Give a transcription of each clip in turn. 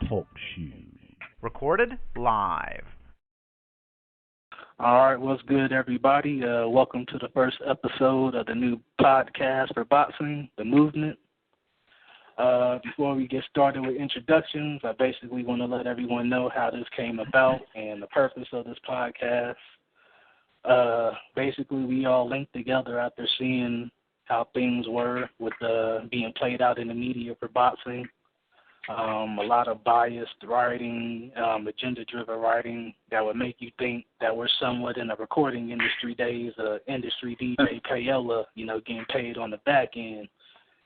Talk shoes. Recorded live. All right, what's good, everybody? Welcome to the first episode of the new podcast for boxing, The Movement. Before we get started with introductions, I basically want to let everyone know how this came about and the purpose of this podcast. Basically, we all linked together after seeing how things were with being played out in the media for boxing. A lot of biased writing, agenda-driven writing that would make you think that we're somewhat in the recording industry days, industry DJ payola, getting paid on the back end.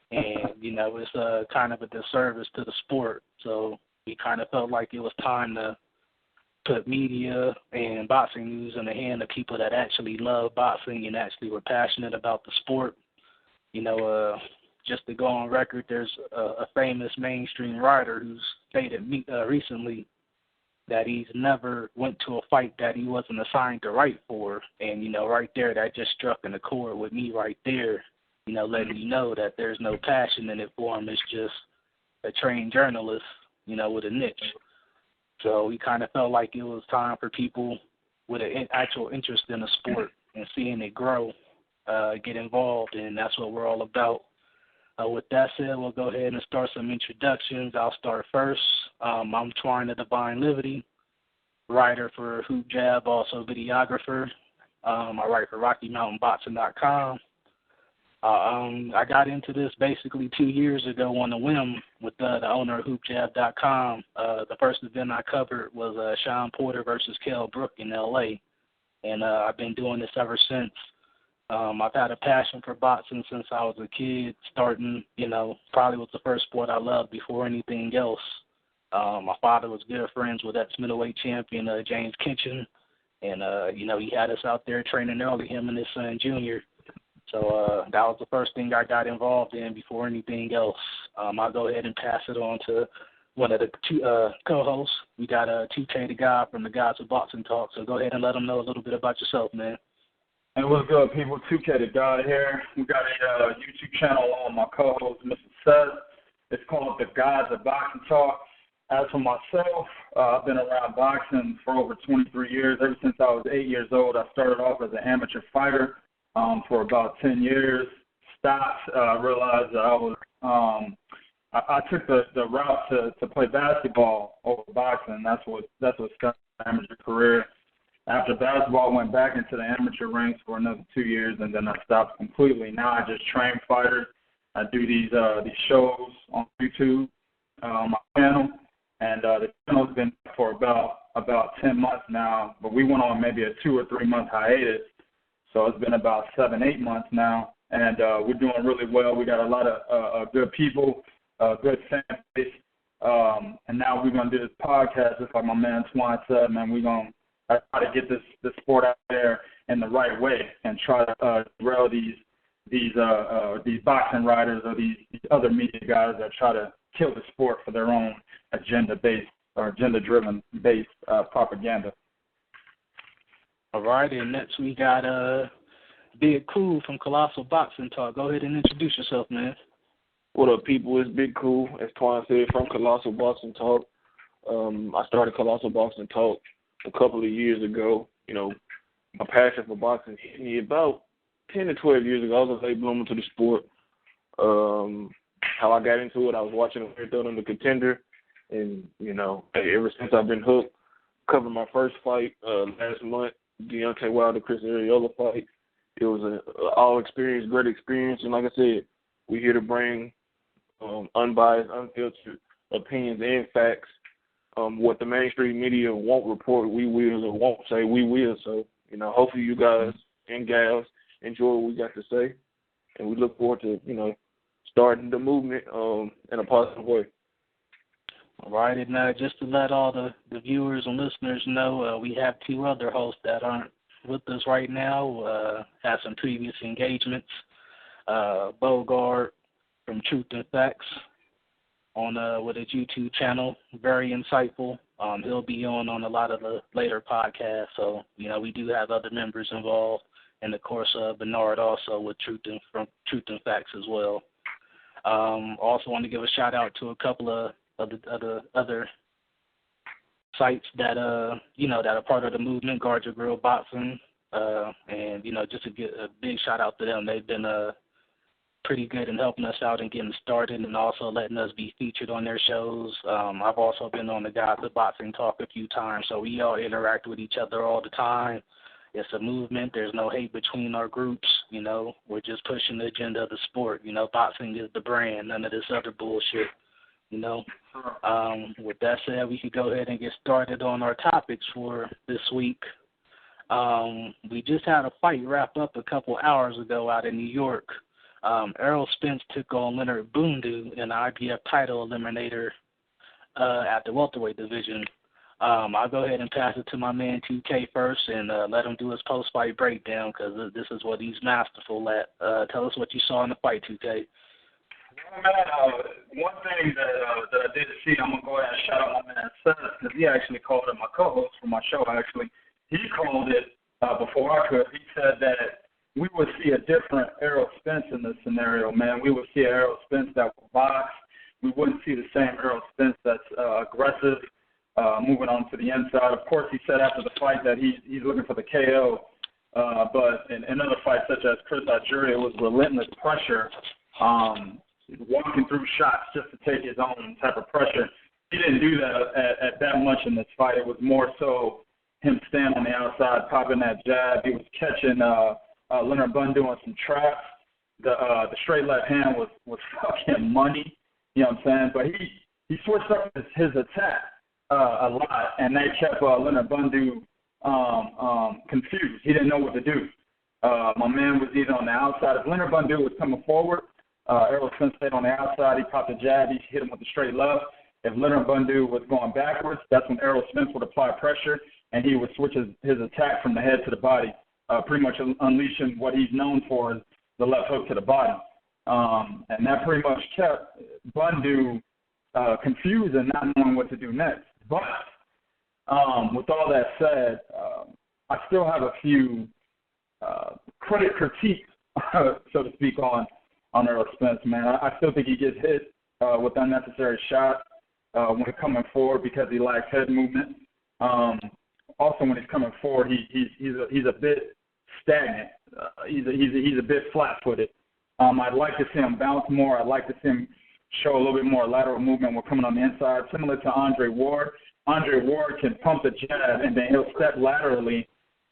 And, it's kind of a disservice to the sport. So we kind of felt like it was time to put media and boxing news in the hand of people that actually love boxing and actually were passionate about the sport. Just to go on record, there's a famous mainstream writer who's stated recently that he's never went to a fight that he wasn't assigned to write for. And, right there, that just struck an accord with me right there, letting you know that there's no passion in it for him. It's just a trained journalist, with a niche. So we kind of felt like it was time for people with an actual interest in the sport and seeing it grow, get involved, and that's what we're all about. With that said, we'll go ahead and start some introductions. I'll start first. I'm Twain the Divine Liberty, writer for Hoop Jab, also videographer. I write for RockyMountainBoxing.com. I got into this basically 2 years ago on a whim with the owner of HoopJab.com. The first event I covered was Sean Porter versus Kell Brook in L.A., and I've been doing this ever since. I've had a passion for boxing since I was a kid, starting, probably was the first sport I loved before anything else. My father was good friends with ex-middleweight champion James Kitchen, and, he had us out there training early, him and his son, Junior. So that was the first thing I got involved in before anything else. I'll go ahead and pass it on to one of the two co-hosts. We got 2K the Guy from the Gods of Boxing Talk, so go ahead and let them know a little bit about yourself, man. Hey, what's good, people? 2K the Guy here. We got a YouTube channel along with my co-host, Mr. Seth. It's called The Gods of Boxing Talk. As for myself, I've been around boxing for over 23 years. Ever since I was 8 years old, I started off as an amateur fighter for about 10 years. Stopped. Realized that I took the route to play basketball over boxing. That's what started my amateur career. After basketball, I went back into the amateur ranks for another 2 years, and then I stopped completely. Now I just train fighters. I do these shows on YouTube, on my channel, and the channel's been for about 10 months now. But we went on maybe a 2 or 3 month hiatus, so it's been about 7-8 months now, and we're doing really well. We got a lot of good people, good fan base, and now we're gonna do this podcast, just like my man Twine said. Man, we're gonna try to get this sport out there in the right way and try to derail these boxing writers or these other media guys that try to kill the sport for their own agenda-based or agenda-driven based propaganda. All right, and next we got Big Cool from Colossal Boxing Talk. Go ahead and introduce yourself, man. What up, people? It's Big Cool, as Twan said, from Colossal Boxing Talk. I started Colossal Boxing Talk a couple of years ago. My passion for boxing hit me about 10 to 12 years ago. I was a late bloomer to the sport. How I got into it, I was watching a marathon on The Contender, and, ever since I've been hooked. Covered my first fight last month, Deontay Wilder, Chris Arreola fight. It was an all experience, great experience, and like I said, we're here to bring unbiased, unfiltered opinions and facts. What the mainstream media won't report, we will, or won't say, we will. So, hopefully you guys and gals enjoy what we got to say, and we look forward to, starting the movement in a positive way. All right, and just to let all the viewers and listeners know, we have two other hosts that aren't with us right now, have some previous engagements. Bogart from Truth and Facts on with his YouTube channel, very insightful. He'll be on a lot of the later podcasts. So, we do have other members involved. And, of course, Bernard also with Truth and Facts as well. Also want to give a shout out to a couple of the other sites that that are part of the movement, Guard Your Grill Boxing, and just to get a big shout out to them. They've been pretty good in helping us out and getting started, and also letting us be featured on their shows. I've also been on the Guys of Boxing Talk a few times, so we all interact with each other all the time. It's a movement. There's no hate between our groups. We're just pushing the agenda of the sport. Boxing is the brand. None of this other bullshit. With that said, we could go ahead and get started on our topics for this week. We just had a fight wrap up a couple hours ago out in New York. Errol Spence took on Leonard Bundu in the IBF title eliminator at the welterweight division. I'll go ahead and pass it to my man 2K first and let him do his post-fight breakdown, because this is what he's masterful at. Tell us what you saw in the fight, 2K. Well, man, one thing that I did see, I'm going to go ahead and shout out my man Seth, because he actually called it, my co-host for my show, actually. He called it before I could. He said that we would see a different Errol Spence in this scenario, man. We would see an Errol Spence that would box. We wouldn't see the same Errol Spence that's aggressive, moving on to the inside. Of course, he said after the fight that he's looking for the KO, but in other fights such as Chris Algieri, it was relentless pressure, walking through shots just to take his own type of pressure. He didn't do that at that much in this fight. It was more so him standing on the outside, popping that jab. He was catching Leonard Bundu on some traps. The straight left hand was fucking money, you know what I'm saying? But he switched up his attack a lot, and they kept Leonard Bundu confused. He didn't know what to do. My man was either on the outside. If Leonard Bundu was coming forward, Errol Spence stayed on the outside. He popped a jab. He hit him with the straight left. If Leonard Bundu was going backwards, that's when Errol Spence would apply pressure, and he would switch his attack from the head to the body, pretty much unleashing what he's known for, is the left hook to the body. And that pretty much kept Bundu confused and not knowing what to do next. But with all that said, I still have a few critique, so to speak, on Errol Spence, man. I still think he gets hit with unnecessary shots when coming forward because he lacks head movement. Also, when he's coming forward, he's a bit stagnant. He's a bit flat-footed. I'd like to see him bounce more. I'd like to see him show a little bit more lateral movement when coming on the inside, similar to Andre Ward. Andre Ward can pump the jab and then he'll step laterally,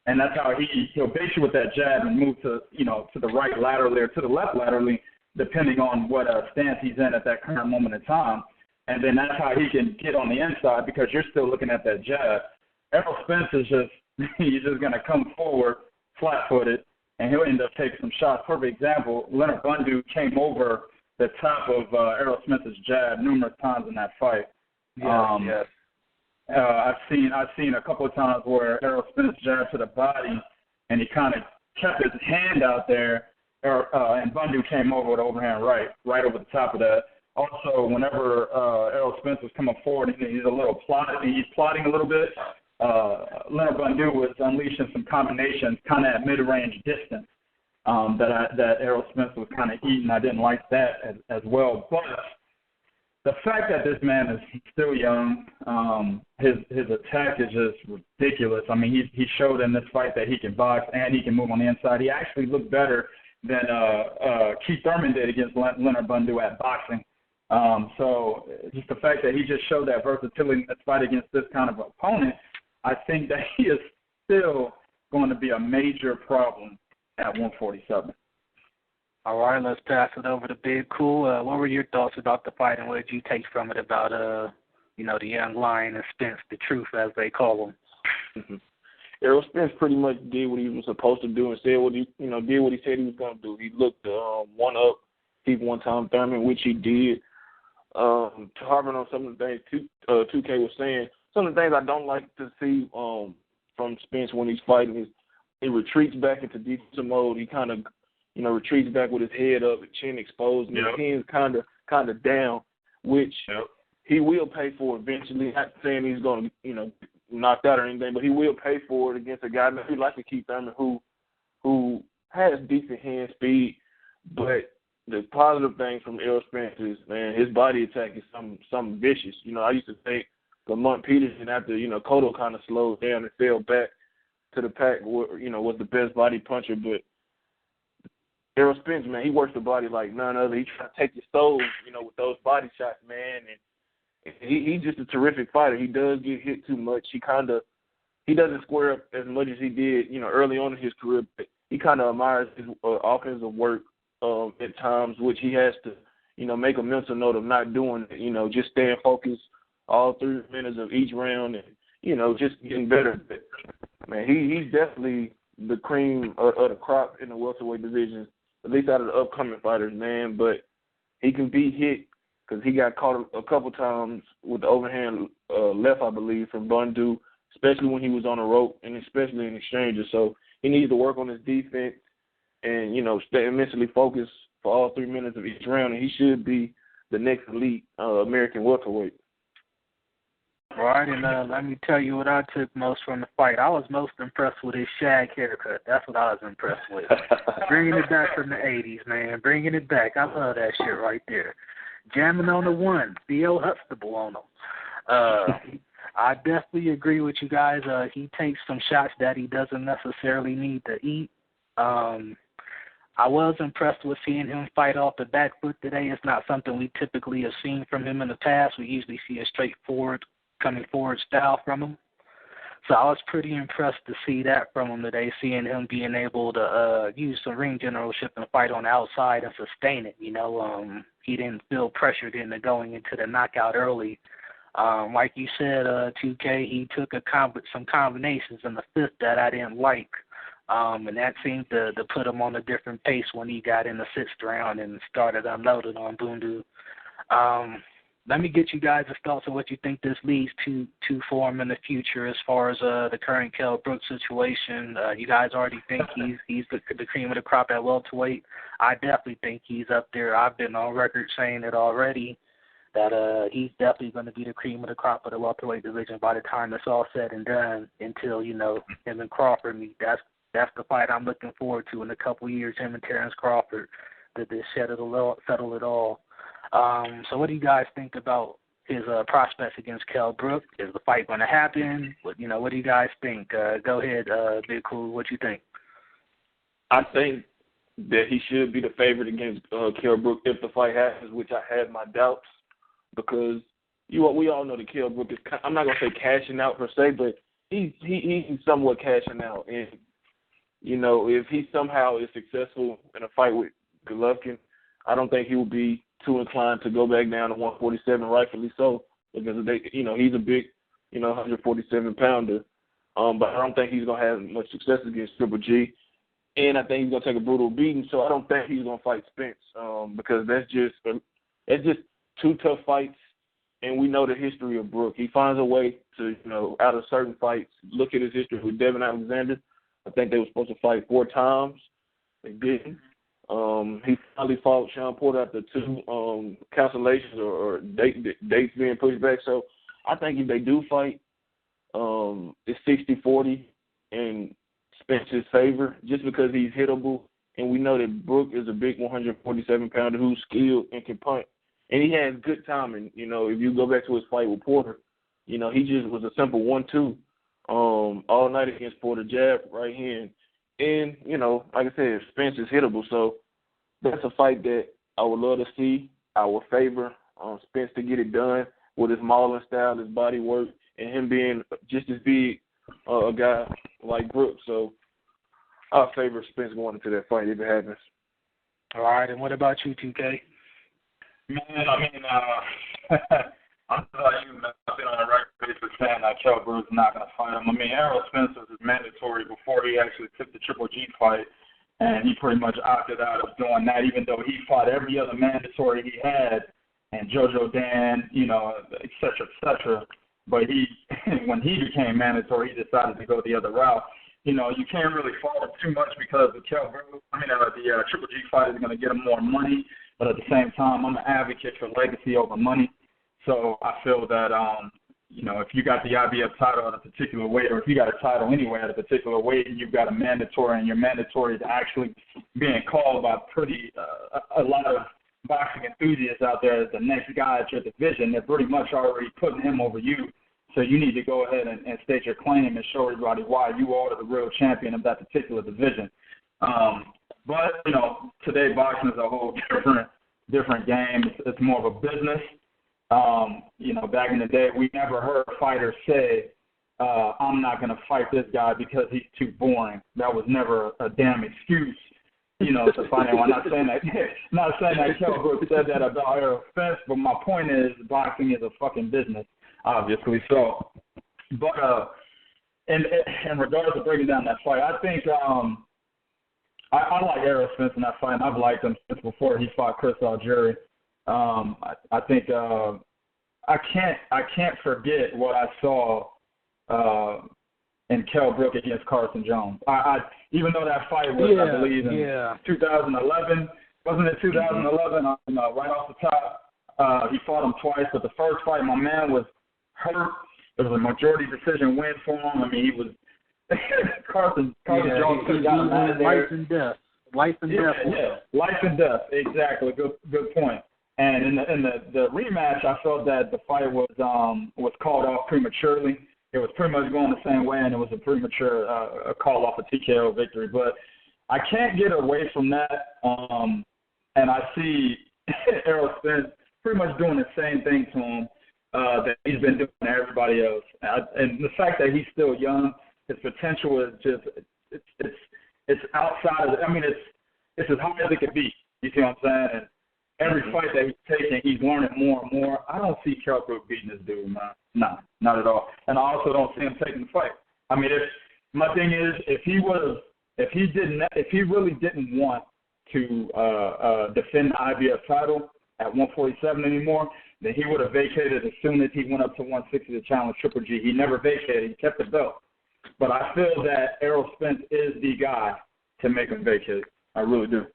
and that's how he'll bait you with that jab and move to the right laterally or to the left laterally, depending on what stance he's in at that current moment in time. And then that's how he can get on the inside because you're still looking at that jab. Errol Spence is he's just going to come forward flat-footed, and he'll end up taking some shots. Perfect example, Leonard Bundu came over the top of Errol Spence's jab numerous times in that fight. Yes. I've seen a couple of times where Errol Spence jabbed to the body, and he kind of kept his hand out there, and Bundu came over with overhand right over the top of that. Also, whenever Errol Spence was coming forward, he's a little plotting a little bit. Leonard Bundu was unleashing some combinations kind of at mid-range distance that Errol Spence was kind of eating. I didn't like that as well. But the fact that this man is still young, his attack is just ridiculous. I mean, he showed in this fight that he can box and he can move on the inside. He actually looked better than Keith Thurman did against Leonard Bundu at boxing. So just the fact that he just showed that versatility in this fight against this kind of opponent, I think that he is still going to be a major problem at 147. All right, let's pass it over to Big Cool. What were your thoughts about the fight, and what did you take from it about, the young lion and Spence, the truth, as they call him? Mm-hmm. Errol Spence pretty much did what he was supposed to do and said what he said he was going to do. He looked one up, keep one-time Thurman, which he did. Harping on some of the things 2K was saying, some of the things I don't like to see from Spence when he's fighting is he retreats back into defensive mode. He kind of, retreats back with his head up, his chin exposed, and his hands kind of down, which he will pay for eventually. Not saying he's going to, knock out or anything, but he will pay for it against a guy who like to keep Thurman, who has decent hand speed, but the positive thing from Errol Spence is, man, his body attack is something vicious. You know, I used to think Müvment Pilot, after, you know, Cotto kind of slowed down and fell back to the pack, you know, was the best body puncher. But Errol Spence, man, he works the body like none other. He tries to take your soul, you know, with those body shots, man. And he's just a terrific fighter. He does get hit too much. He doesn't square up as much as he did, you know, early on in his career. But he kind of admires his offensive work at times, which he has to, you know, make a mental note of not doing, you know, just staying focused all 3 minutes of each round and, you know, just getting better. But, man, he's definitely the cream of the crop in the welterweight division, at least out of the upcoming fighters, man. But he can be hit because he got caught a couple times with the overhand left, I believe, from Bundu, especially when he was on the rope and especially in exchanges. So he needs to work on his defense and, you know, stay mentally focused for all 3 minutes of each round, and he should be the next elite American welterweight. All right, and let me tell you what I took most from the fight. I was most impressed with his shag haircut. That's what I was impressed with. Bringing it back from the 80s, man. Bringing it back. I love that shit right there. Jamming on the one. Theo Huxtable on him. I definitely agree with you guys. He takes some shots that he doesn't necessarily need to eat. I was impressed with seeing him fight off the back foot today. It's not something we typically have seen from him in the past. We usually see a straightforward, coming forward style from him. So I was pretty impressed to see that from him today, seeing him being able to use some ring generalship and fight on the outside and sustain it. You know, he didn't feel pressured into going into the knockout early. Like you said, 2K, he took some combinations in the fifth that I didn't like. And that seemed to put him on a different pace when he got in the sixth round and started unloading on Bundu. Let me get you guys' thoughts on what you think this leads to for him in the future as far as the current Kell Brooks situation. You guys already think he's the cream of the crop at welterweight. I definitely think he's up there. I've been on record saying it already that he's definitely going to be the cream of the crop of the welterweight division by the time it's all said and done. Until, you know, him and Crawford meet. That's the fight I'm looking forward to in a couple years. Him and Terrence Crawford, that they settle it all. So what do you guys think about his prospects against Kell Brooks? Is the fight going to happen? What do you guys think? Go ahead, Big Cool. What you think? I think that he should be the favorite against Kell Brooks if the fight happens, which I had my doubts because we all know that Kell Brooks is, I'm not going to say cashing out per se, but he's somewhat cashing out. And, you know, if he somehow is successful in a fight with Golovkin, I don't think he will be too inclined to go back down to 147, rightfully so, because he's a big, 147-pounder. But I don't think he's gonna have much success against Triple G, and I think he's gonna take a brutal beating. So I don't think he's gonna fight Spence because that's just two tough fights, and we know the history of Brook. He finds a way to, out of certain fights. Look at his history with Devin Alexander. I think they were supposed to fight 4 times. They didn't. He finally fought Sean Porter after 2 cancellations or dates being pushed back. So I think if they do fight, it's 60-40 in Spence's favor just because he's hittable. And we know that Brook is a big 147-pounder who's skilled and can punch. And he has good timing. If you go back to his fight with Porter, he just was a simple 1-2 all night against Porter, jab, right hand. And, like I said, Spence is hittable. So that's a fight that I would love to see. I would favor Spence to get it done with his mauling style, his body work, and him being just as big a guy like Brooks. So I favor Spence going into that fight if it happens. All right, and what about you, 2K? Man, I'm telling you, I've been on a record basis saying that Kell Brooks is not going to fight him. Errol Spence was mandatory before he actually took the Triple G fight, and he pretty much opted out of doing that, even though he fought every other mandatory he had, and JoJo Dan, et cetera. But when he became mandatory, he decided to go the other route. You can't really fault him too much because the Kell Brooks, the Triple G fight is going to get him more money, but at the same time, I'm an advocate for legacy over money. So I feel that, if you got the IBF title at a particular weight, or if you got a title anyway at a particular weight, and you've got a mandatory, and your mandatory is actually being called by a lot of boxing enthusiasts out there as the next guy at your division, they're pretty much already putting him over you. So you need to go ahead and state your claim and show everybody why you are the real champion of that particular division. But, today boxing is a whole different game. It's more of a business. Back in the day, we never heard fighters say, I'm not going to fight this guy because he's too boring. That was never a damn excuse, to fight him. I'm not saying that Kell Brook said that about Errol Spence, but my point is boxing is a fucking business, obviously. So, but in regards to breaking down that fight, I think I like Errol Spence in that fight, and I've liked him since before he fought Chris Algieri. I think I can't forget what I saw in Kell Brook against Carson Jones. Even though that fight was, I believe, in 2011, wasn't it 2011? Right off the top, he fought him twice, but the first fight, my man was hurt. It was a majority decision win for him. I mean, he was Carson Jones could have gotten out of there. Life and death. Yeah, life and death. Exactly. Good point. And in the rematch, I felt that the fight was called off prematurely. It was pretty much going the same way, and it was a premature call off a TKO victory. But I can't get away from that. And I see Errol Spence pretty much doing the same thing to him that he's been doing to everybody else. And the fact that he's still young, his potential is just it's outside of. I mean, it's as high as it could be. You see what I'm saying? And every fight that he's taking, he's learning more and more. I don't see Kell Brook beating this dude, man. Nah, not at all. And I also don't see him taking the fight. I mean, my thing is, if he really didn't want to defend the IBF title at 147 anymore, then he would have vacated as soon as he went up to 160 to challenge Triple G. He never vacated. He kept the belt. But I feel that Errol Spence is the guy to make him vacate. I really do.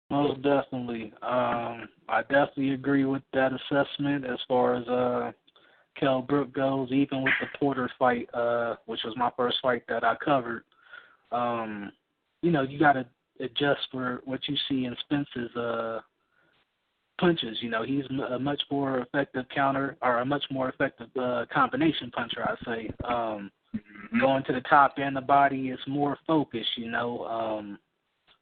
Most definitely. I definitely agree with that assessment as far as Kell Brook goes, even with the Porter fight, which was my first fight that I covered. You got to adjust for what you see in Spence's punches. He's a much more effective a much more effective combination puncher, I'd say. Going to the top and the body is more focused,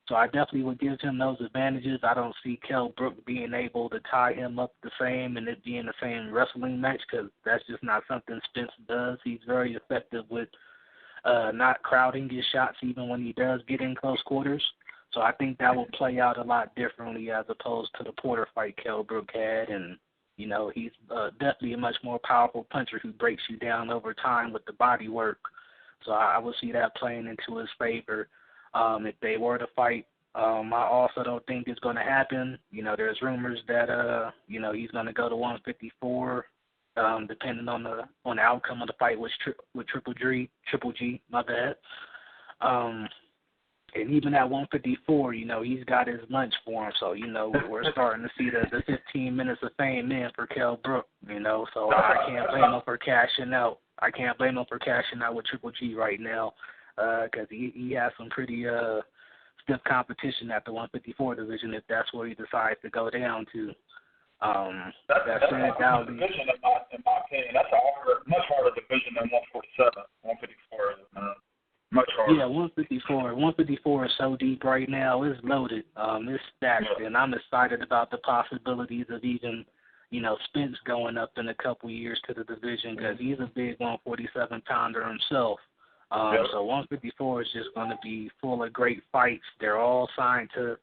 So I definitely would give him those advantages. I don't see Kell Brook being able to tie him up the same and it being the same wrestling match because that's just not something Spence does. He's very effective with not crowding his shots even when he does get in close quarters. So I think that will play out a lot differently as opposed to the Porter fight Kell Brook had. And, he's definitely a much more powerful puncher who breaks you down over time with the body work. So I would see that playing into his favor. If they were to fight, I also don't think it's going to happen. There's rumors that he's going to go to 154, depending on the outcome of the fight with Triple G. My bad. And even at 154, he's got his lunch for him. So we're starting to see the 15 minutes of fame in for Kell Brook. So I can't blame him for cashing out. With Triple G right now. Because he has some pretty stiff competition at the 154 division if that's where he decides to go down to. That's a hard division in my opinion. That's a much harder division than 147. 154 is much harder. Yeah, 154. 154 is so deep right now. It's loaded. It's stacked, and I'm excited about the possibilities of even Spence going up in a couple years to the division because he's a big 147-pounder himself. So 154 is just going to be full of great fights. They're all signed to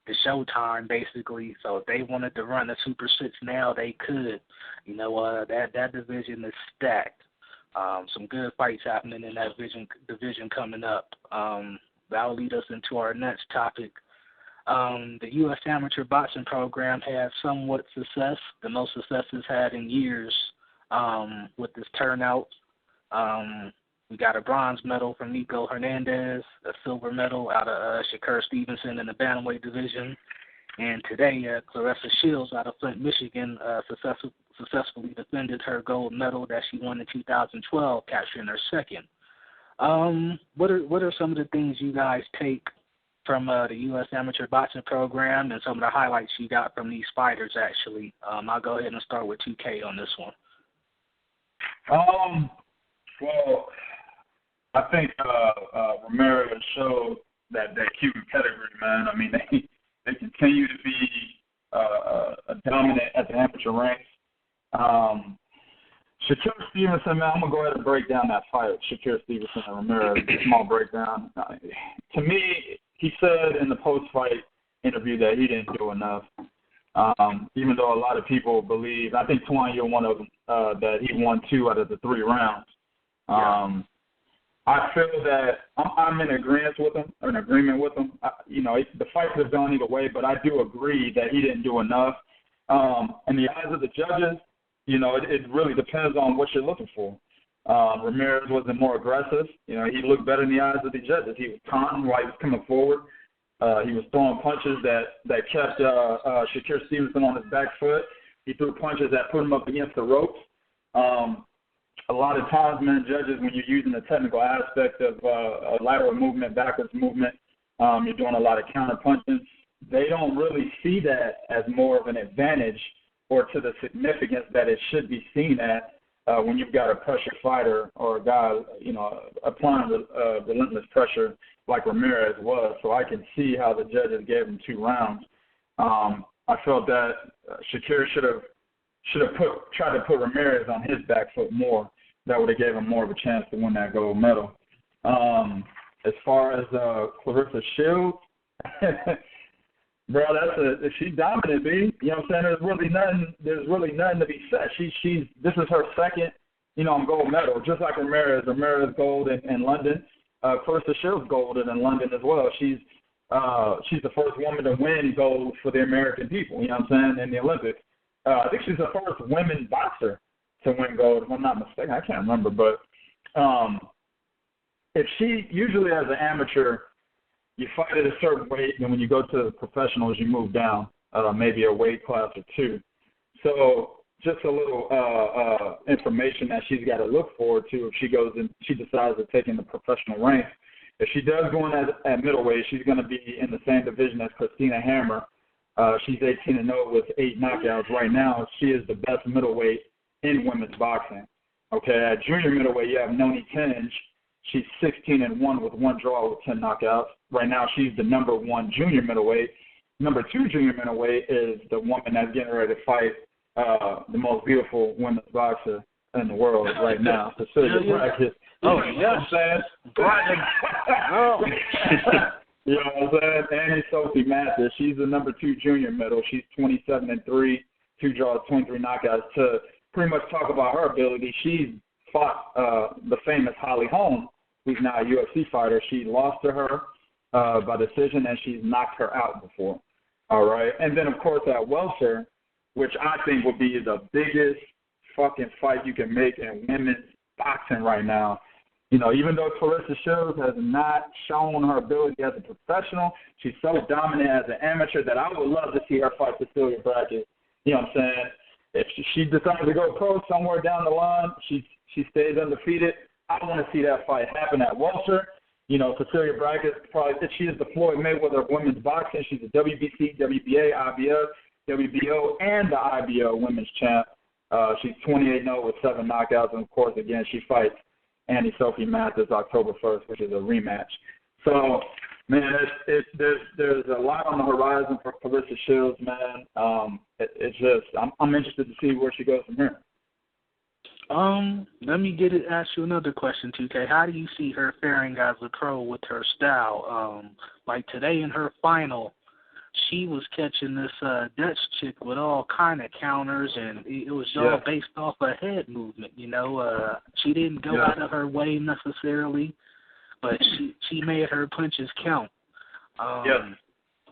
the Showtime, basically. So if they wanted to run a Super 6 now, they could. That division is stacked. Some good fights happening in that division coming up. That'll lead us into our next topic. The U.S. Amateur Boxing Program had somewhat success, the most success it's had in years with this turnout. We got a bronze medal from Nico Hernandez, a silver medal out of Shakur Stevenson in the bantamweight division, And today, Claressa Shields out of Flint, Michigan, successfully defended her gold medal that she won in 2012, capturing her second. What are some of the things you guys take from the U.S. amateur boxing program and some of the highlights you got from these fighters, actually? I'll go ahead and start with 2K on this one. Well, I think Ramirez showed that Cuban pedigree, man. I mean, they continue to be dominant at the amateur ranks. Shakur Stevenson, man, I'm going to go ahead and break down that fight, Shakur Stevenson and Ramirez, a small breakdown. To me, he said in the post-fight interview that he didn't do enough, even though a lot of people believe, I think Twan, you're one of them, that he won 2 out of the 3 rounds. I feel that I'm in agreement with him. The fight could have gone either way, but I do agree that he didn't do enough. In the eyes of the judges, it really depends on what you're looking for. Ramirez wasn't more aggressive. He looked better in the eyes of the judges. He was taunting while he was coming forward. He was throwing punches that kept Shakur Stevenson on his back foot. He threw punches that put him up against the ropes. A lot of times, man, judges, when you're using the technical aspect of lateral movement, backwards movement, you're doing a lot of counter punching. They don't really see that as more of an advantage or to the significance that it should be seen at when you've got a pressure fighter or a guy, applying relentless pressure like Ramirez was. So I can see how the judges gave him 2 rounds. I felt that Shakur should have tried to put Ramirez on his back foot more. That would have gave him more of a chance to win that gold medal. As far as Claressa Shields, bro, she's dominant, B. You know what I'm saying? There's really nothing to be said. This is her second, gold medal, just like Ramirez. Ramirez gold in London. Claressa Shields gold in London as well. She's the first woman to win gold for the American people. You know what I'm saying? In the Olympics. I think she's the first women boxer to win gold, if I'm not mistaken. I can't remember, but if she usually as an amateur, you fight at a certain weight, and when you go to the professionals, you move down maybe a weight class or 2. So just a little information that she's got to look forward to if she goes and she decides to take in the professional ranks. If she does go in at middleweight, she's going to be in the same division as Christina Hammer. She's 18-0 with 8 knockouts right now. She is the best middleweight in women's boxing. Okay, at junior middleweight, you have Noni Tinge. She's 16-1 with 1 draw with 10 knockouts. Right now, she's the number 1 junior middleweight. Number 2 junior middleweight is the woman that's getting ready to fight the most beautiful women's boxer in the world right now, Cecilia Brackett. Oh, you know what I'm saying? You know what I'm saying? And Sophie Mathis. She's the number 2 junior middle. She's 27-3, 2 draws, 23 knockouts. To pretty much talk about her ability, she's fought the famous Holly Holm, who's now a UFC fighter. She lost to her by decision, and she's knocked her out before. All right? And then, of course, at welter, which I think would be the biggest fucking fight you can make in women's boxing right now. Even though Claressa Shields has not shown her ability as a professional, she's so dominant as an amateur that I would love to see her fight Cecilia Brackett. You know what I'm saying? If she decides to go pro somewhere down the line, she stays undefeated. I want to see that fight happen at welter. Cecilia Brackett, she is the Floyd Mayweather of women's boxing. She's a WBC, WBA, IBF, WBO, and the IBO women's champ. She's 28-0 with 7 knockouts, and of course, again, she fights Annie Sophie Mathis October 1st, which is a rematch. So, man, there's a lot on the horizon for Claressa Shields, man. It's just I'm interested to see where she goes from here. Let me ask you another question, 2K. How do you see her faring as a pro with her style? Like today in her final, she was catching this Dutch chick with all kind of counters, and it was all based off a head movement. She didn't go out of her way necessarily, but she made her punches count.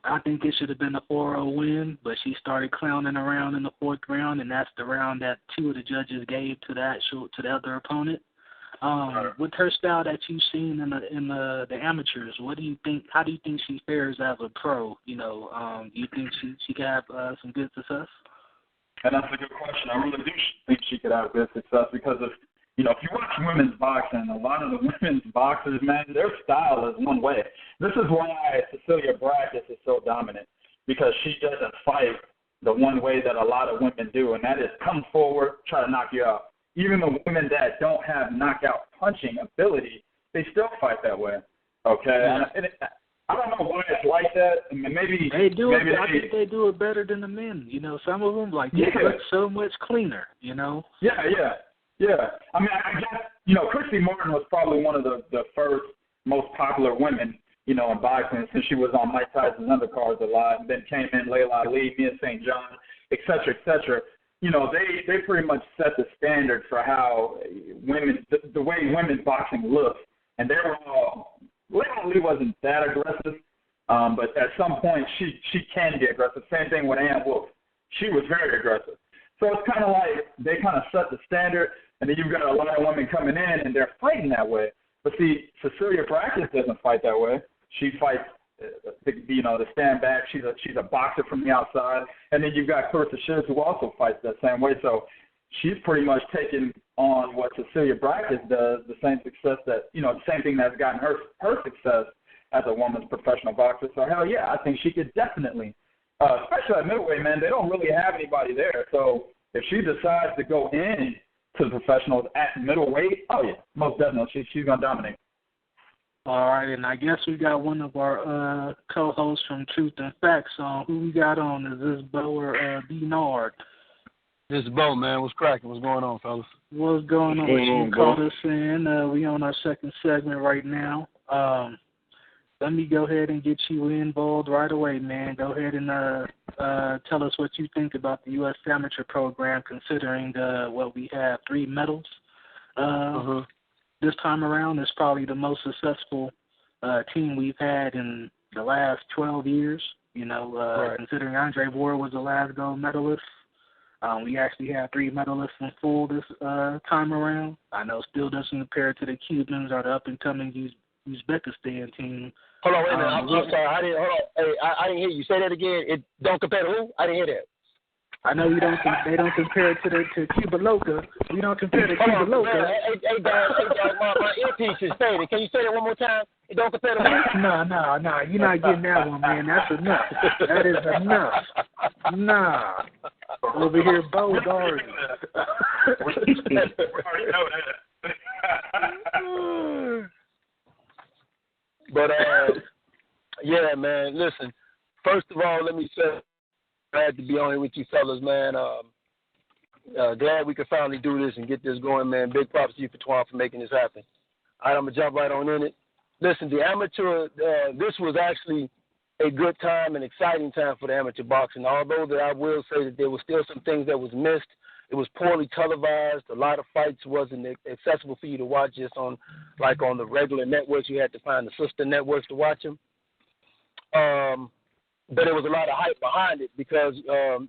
I think it should have been a 4-0 win, but she started clowning around in the 4th round, and that's the round that 2 of the judges gave to the other opponent. With her style that you've seen in the amateurs, what do you think? How do you think she fares as a pro? You know, do you think she could have some good success? And that's a good question. I really do think she could have good success because if you watch women's boxing, a lot of the women's boxers, man, their style is one way. This is why Cecilia Brækhus is so dominant, because she doesn't fight the one way that a lot of women do, and that is come forward, try to knock you out. Even the women that don't have knockout punching ability, they still fight that way. Okay? Yeah. And I don't know why it's like that. I mean, maybe they do it. I think they do it better than the men. You know, some of them they look so much cleaner. You know. Yeah. I mean, I guess Christy Martin was probably one of the first most popular women, in boxing, since she was on Mike Tyson's undercards a lot, and then came in Layla Ali, Mia St. John, et cetera, et cetera. They pretty much set the standard for how the way women's boxing looks, and they were all. Layla Ali wasn't that aggressive, but at some point she can be aggressive. Same thing with Ann Wolfe. She was very aggressive. So it's kind of like they kind of set the standard, and then you've got a lot of women coming in, and they're fighting that way. But see, Cecilia Brækhus doesn't fight that way. She fights, to stand back. She's a boxer from the outside, and then you've got Clarissa Shields, who also fights that same way. So she's pretty much taken on what Cecilia Brækhus does, the same success that the same thing that's gotten her success as a woman's professional boxer. So hell yeah, I think she could definitely, especially at middleweight, man. They don't really have anybody there. So if she decides to go in to the professionals at middleweight, oh yeah, most definitely she's gonna dominate. All right, and I guess we got one of our co-hosts from Truth and Facts on. Who we got on? Is this Bo or Bernard? This is Bo, man. What's cracking? What's going on, fellas? What's going on? You called us in. We on our second segment right now. Let me go ahead and get you involved right away, man. Go ahead and tell us what you think about the U.S. Amateur program, considering what we have, 3 medals. This time around, it's probably the most successful team we've had in the last 12 years. Right. Considering Andre Ward was the last gold medalist. We actually have 3 medalists in full this time around. I know still doesn't compare to the Cubans or the up-and-coming Uzbekistan team. Hold on, wait a minute. I'm sorry. I didn't hear you. Say that again. It don't compare to who? I didn't hear that. I know they don't compare to Cuba Loca. We don't compare to Cuba Loca. Hey, guys, my earpiece is faded. Can you say that one more time? It don't compare to who? No. You're not getting that one, man. That's enough. That is enough. Nah. Over here, Bo Garden. We already know that. But, yeah, man, listen. First of all, let me say, glad to be on here with you fellas, man. Glad we could finally do this and get this going, man. Big props to you, Fatwan, for making this happen. All right, I'm going to jump right on in it. Listen, the amateur, this was actually a good time, an exciting time for the amateur boxing, although that I will say that there were still some things that was missed. It was poorly televised. A lot of fights wasn't accessible for you to watch just on the regular networks. You had to find the sister networks to watch them. But there was a lot of hype behind it because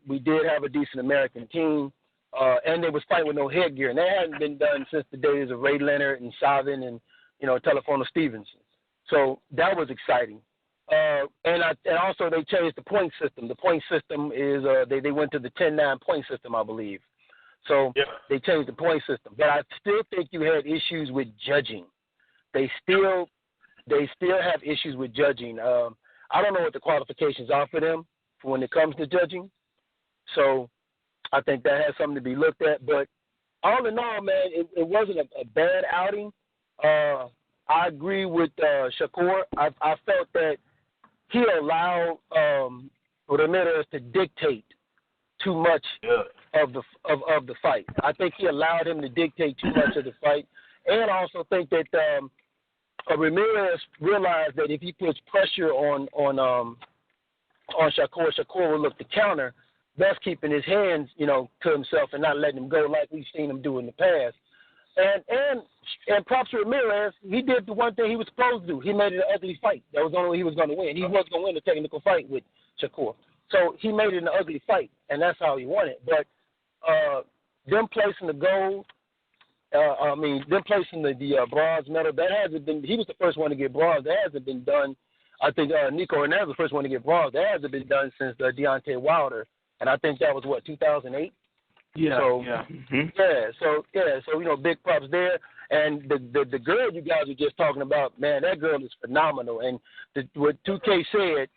we did have a decent American team, and they was fighting with no headgear. And that hadn't been done since the days of Ray Leonard and Savin and, Telefono Stevenson. So that was exciting. And also they changed the point system. The point system is they went to the 10-9 point system, I believe. So They changed the point system. But I still think you had issues with judging. They still have issues with judging. I don't know what the qualifications are for them for when it comes to judging. So I think that has something to be looked at. But all in all, man, it wasn't a bad outing. I agree with Shakur. I felt that he allowed Ramirez to dictate too much of the fight. I think he allowed him to dictate too much of the fight, and I also think that Ramirez realized that if he puts pressure on Shakur will look to counter, thus keeping his hands, to himself and not letting him go like we've seen him do in the past. And props to Ramirez, he did the one thing he was supposed to do. He made it an ugly fight. That was the only way he was going to win. He was going to win the technical fight with Shakur. So he made it an ugly fight, and that's how he won it. But them placing the gold them placing the bronze medal, that hasn't been. He was the first one to get bronze. That hasn't been done. I think Nico Hernandez was the first one to get bronze. That hasn't been done since Deontay Wilder, and I think that was 2008. Yeah. So, yeah. So big props there. And the girl you guys were just talking about, man, that girl is phenomenal. And what 2K said,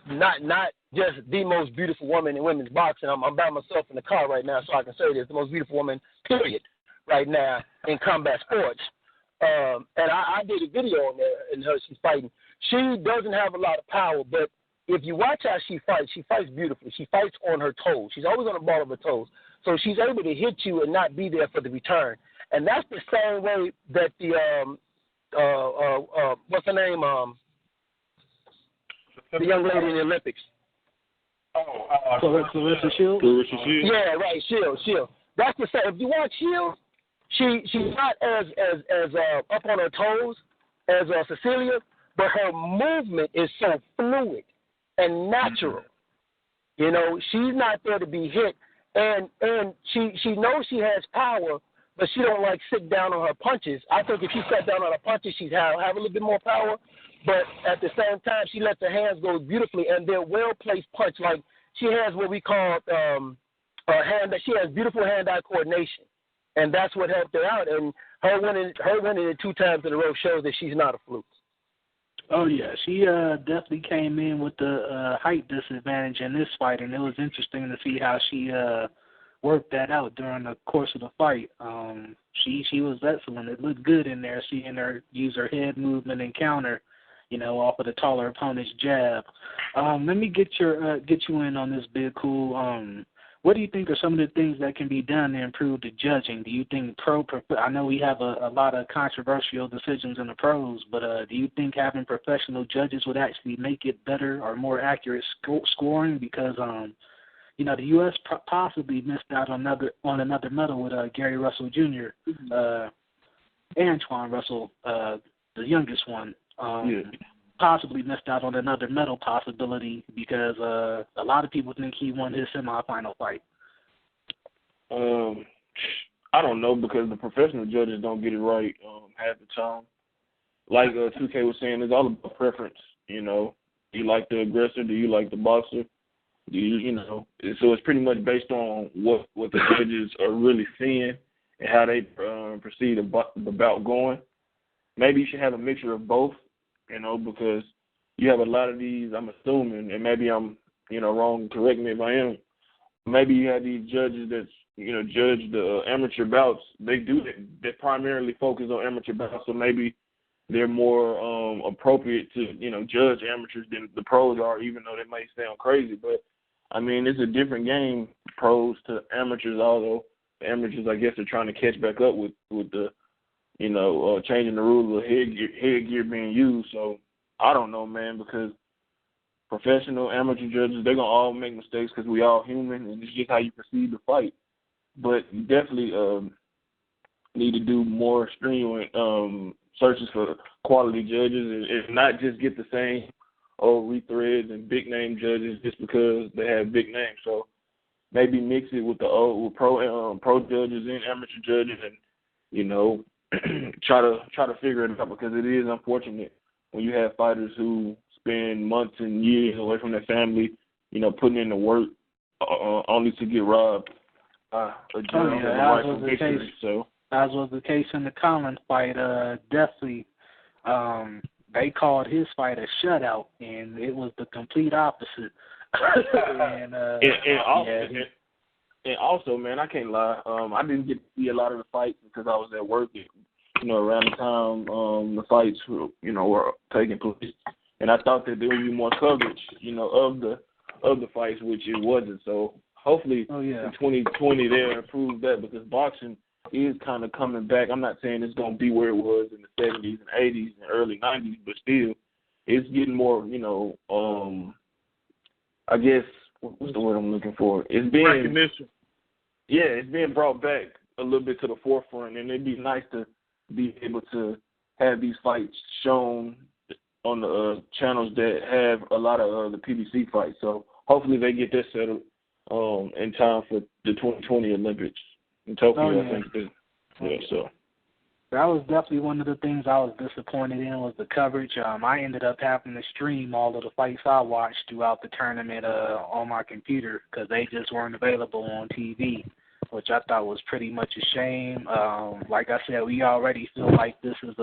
not just the most beautiful woman in women's boxing. I'm by myself in the car right now, so I can say this: the most beautiful woman, period, right now in combat sports. And I did a video on there, and she's fighting. She doesn't have a lot of power, but if you watch how she fights beautifully. She fights on her toes. She's always on the ball of her toes. So she's able to hit you and not be there for the return. And that's the same way that the what's her name? The young lady in the Olympics. Clarissa Shields? Yeah, right, Shields. That's the same. If you watch Shields, she's not as up on her toes as Cecilia, but her movement is so fluid and natural. You know, she's not there to be hit, and she knows she has power, but she don't like sit down on her punches. I think if she sat down on her punches, she'd have a little bit more power. But at the same time, she lets her hands go beautifully, and they're well-placed punch. Like she has what we call she has beautiful hand-eye coordination, and that's what helped her out. And her winning it 2 times in a row shows that she's not a fluke. Oh, yeah. She definitely came in with the height disadvantage in this fight, and it was interesting to see how she worked that out during the course of the fight. She was excellent. It looked good in there, seeing her use her head movement and counter, off of the taller opponent's jab. Let me get you in on this, Big Cool. What do you think are some of the things that can be done to improve the judging? Do you think I know we have a lot of controversial decisions in the pros, but do you think having professional judges would actually make it better or more accurate scoring? Because, the U.S. possibly missed out on another medal with Gary Russell Jr., Antoine Russell, the youngest one. Possibly missed out on another medal possibility because a lot of people think he won his semifinal fight. I don't know, because the professional judges don't get it right half the time. Like 2K was saying, it's all about preference. Do you like the aggressor? Do you like the boxer? Do you So it's pretty much based on what the judges are really seeing and how they perceive the bout going. Maybe you should have a mixture of both. Because you have a lot of these, I'm assuming, and maybe I'm, wrong, correct me if I am, maybe you have these judges that, judge the amateur bouts. They do that. They primarily focus on amateur bouts, so maybe they're more appropriate to, judge amateurs than the pros are, even though they may sound crazy. But, it's a different game, pros to amateurs, although the amateurs, I guess, are trying to catch back up with the changing the rules of headgear being used. So I don't know, man, because professional, amateur judges, they're going to all make mistakes because we all human, and it's just how you perceive the fight. But you definitely need to do more strenuous searches for quality judges and not just get the same old rethreads and big-name judges just because they have big names. So maybe mix it with the pro judges and amateur judges and, try to figure it out, because it is unfortunate when you have fighters who spend months and years away from their family, putting in the work only to get robbed. As was the case in the Collins fight. Definitely, they called his fight a shutout, and it was the complete opposite. And also, man, I can't lie. I didn't get to see a lot of the fights because I was at work, around the time the fights, were taking place. And I thought that there would be more coverage, of the fights, which it wasn't. So hopefully in 2020 they'll improve that, because boxing is kind of coming back. I'm not saying it's going to be where it was in the 70s and 80s and early 90s, but still it's getting more, I guess, what's the word I'm looking for? It's being recognition. Yeah, it's being brought back a little bit to the forefront, and it'd be nice to be able to have these fights shown on the channels that have a lot of the PBC fights. So hopefully they get that settled in time for the 2020 Olympics in Tokyo. I think Yeah, so. That was definitely one of the things I was disappointed in was the coverage. I ended up having to stream all of the fights I watched throughout the tournament on my computer because they just weren't available on TV, which I thought was pretty much a shame. Like I said, we already feel like this is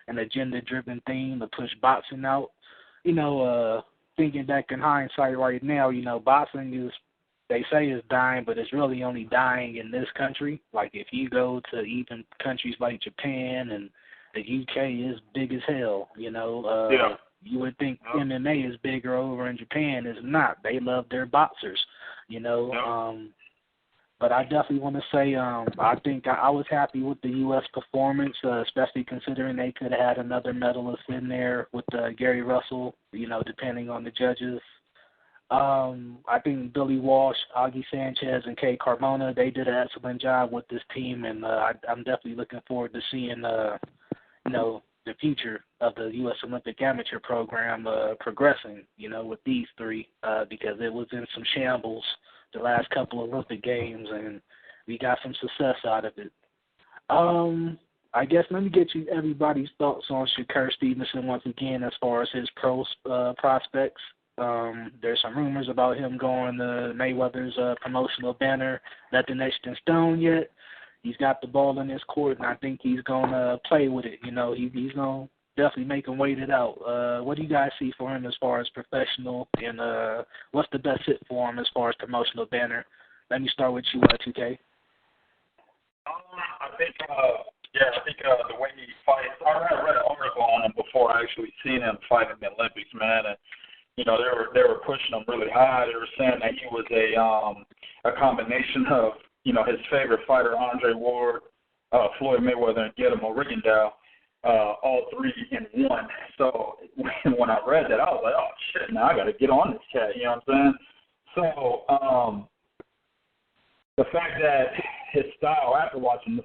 an agenda-driven thing to push boxing out. Thinking back in hindsight right now, boxing is, they say it's dying, but it's really only dying in this country. Like if you go to even countries like Japan and the UK is big as hell, You would think MMA is bigger over in Japan. It's not. They love their boxers, But I definitely want to say I think I was happy with the U.S. performance, especially considering they could have had another medalist in there with Gary Russell, depending on the judges. I think Billy Walsh, Augie Sanchez, and Kay Carmona, they did an excellent job with this team, and I'm definitely looking forward to seeing, the future of the U.S. Olympic Amateur Program progressing, with these three, because it was in some shambles the last couple of Olympic Games, and we got some success out of it. I guess let me get you everybody's thoughts on Shakur Stevenson once again as far as his pro prospects. There's some rumors about him going to Mayweather's promotional banner. Nothing etched in stone yet. He's got the ball in his court, and I think he's going to play with it. He's going to definitely make him wait it out. What do you guys see for him as far as professional, and what's the best fit for him as far as promotional banner? Let me start with you, 2K. I think the way he fights, I read an article on him before I actually seen him fight in the Olympics, man, and they were pushing him really high. They were saying that he was a combination of, his favorite fighter, Andre Ward, Floyd Mayweather, and Guillermo Rigondeaux, all three in one. So when I read that, I was like, oh, shit, now I got to get on this cat, you know what I'm saying? So the fact that his style, after watching, the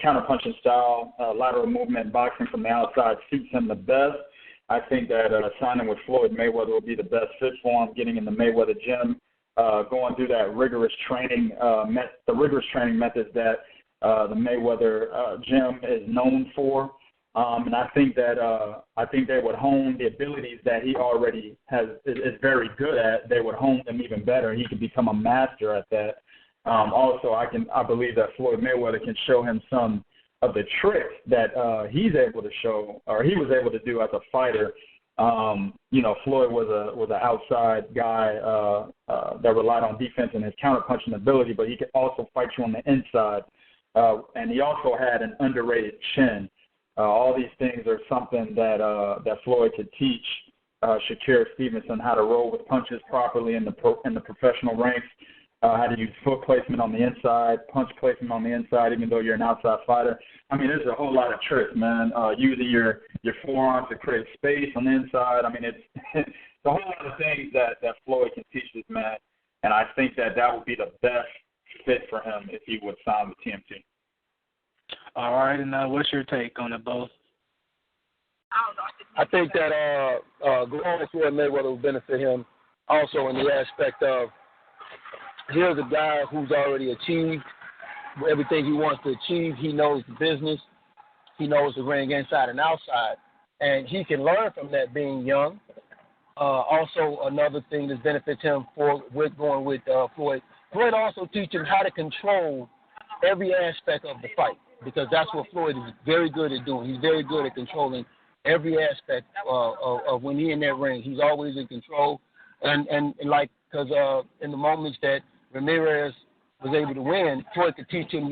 counter-punching style, lateral movement, boxing from the outside suits him the best. I think that signing with Floyd Mayweather will be the best fit for him, getting in the Mayweather gym, going through that rigorous training, the rigorous training methods that the Mayweather gym is known for. And I think they would hone the abilities that he already is very good at. They would hone them even better. He could become a master at that. Also, I believe that Floyd Mayweather can show him some of the tricks that he's able to show, or he was able to do as a fighter. Floyd was an outside guy that relied on defense and his counter-punching ability, but he could also fight you on the inside. And he also had an underrated chin. All these things are something that Floyd could teach Shakur Stevenson, how to roll with punches properly in the professional ranks, how to use foot placement on the inside, punch placement on the inside, even though you're an outside fighter. I mean, there's a whole lot of tricks, man. Using your forearms to create space on the inside. I mean, it's a whole lot of things that Floyd can teach this man, and I think that would be the best fit for him if he would sign with TMT. All right, and what's your take on it, both? I think that going with Floyd Mayweather will benefit him also in the aspect of here's a guy who's already achieved everything he wants to achieve. He knows the business. He knows the ring inside and outside, and he can learn from that being young. Also, another thing that benefits him with going with Floyd. Floyd also teaches him how to control every aspect of the fight, because that's what Floyd is very good at doing. He's very good at controlling every aspect of when he's in that ring. He's always in control, and because in the moments that Ramirez was able to win, Floyd could teach him,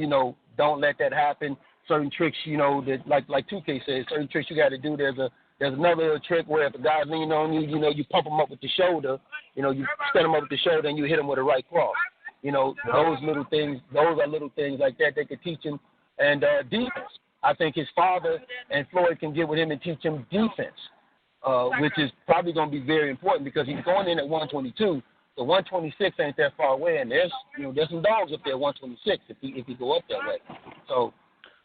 don't let that happen. Certain tricks, that like 2K says, certain tricks you got to do. There's another trick where if a guy's leaning on you, you pump him up with the shoulder. You stand him up with the shoulder and you hit him with a right cross. Those little things, those are little things like that they could teach him. And defense. I think his father and Floyd can get with him and teach him defense, which is probably going to be very important because he's going in at 122. So 126 ain't that far away, and there's some dogs up there at 126 if he go up that way. So,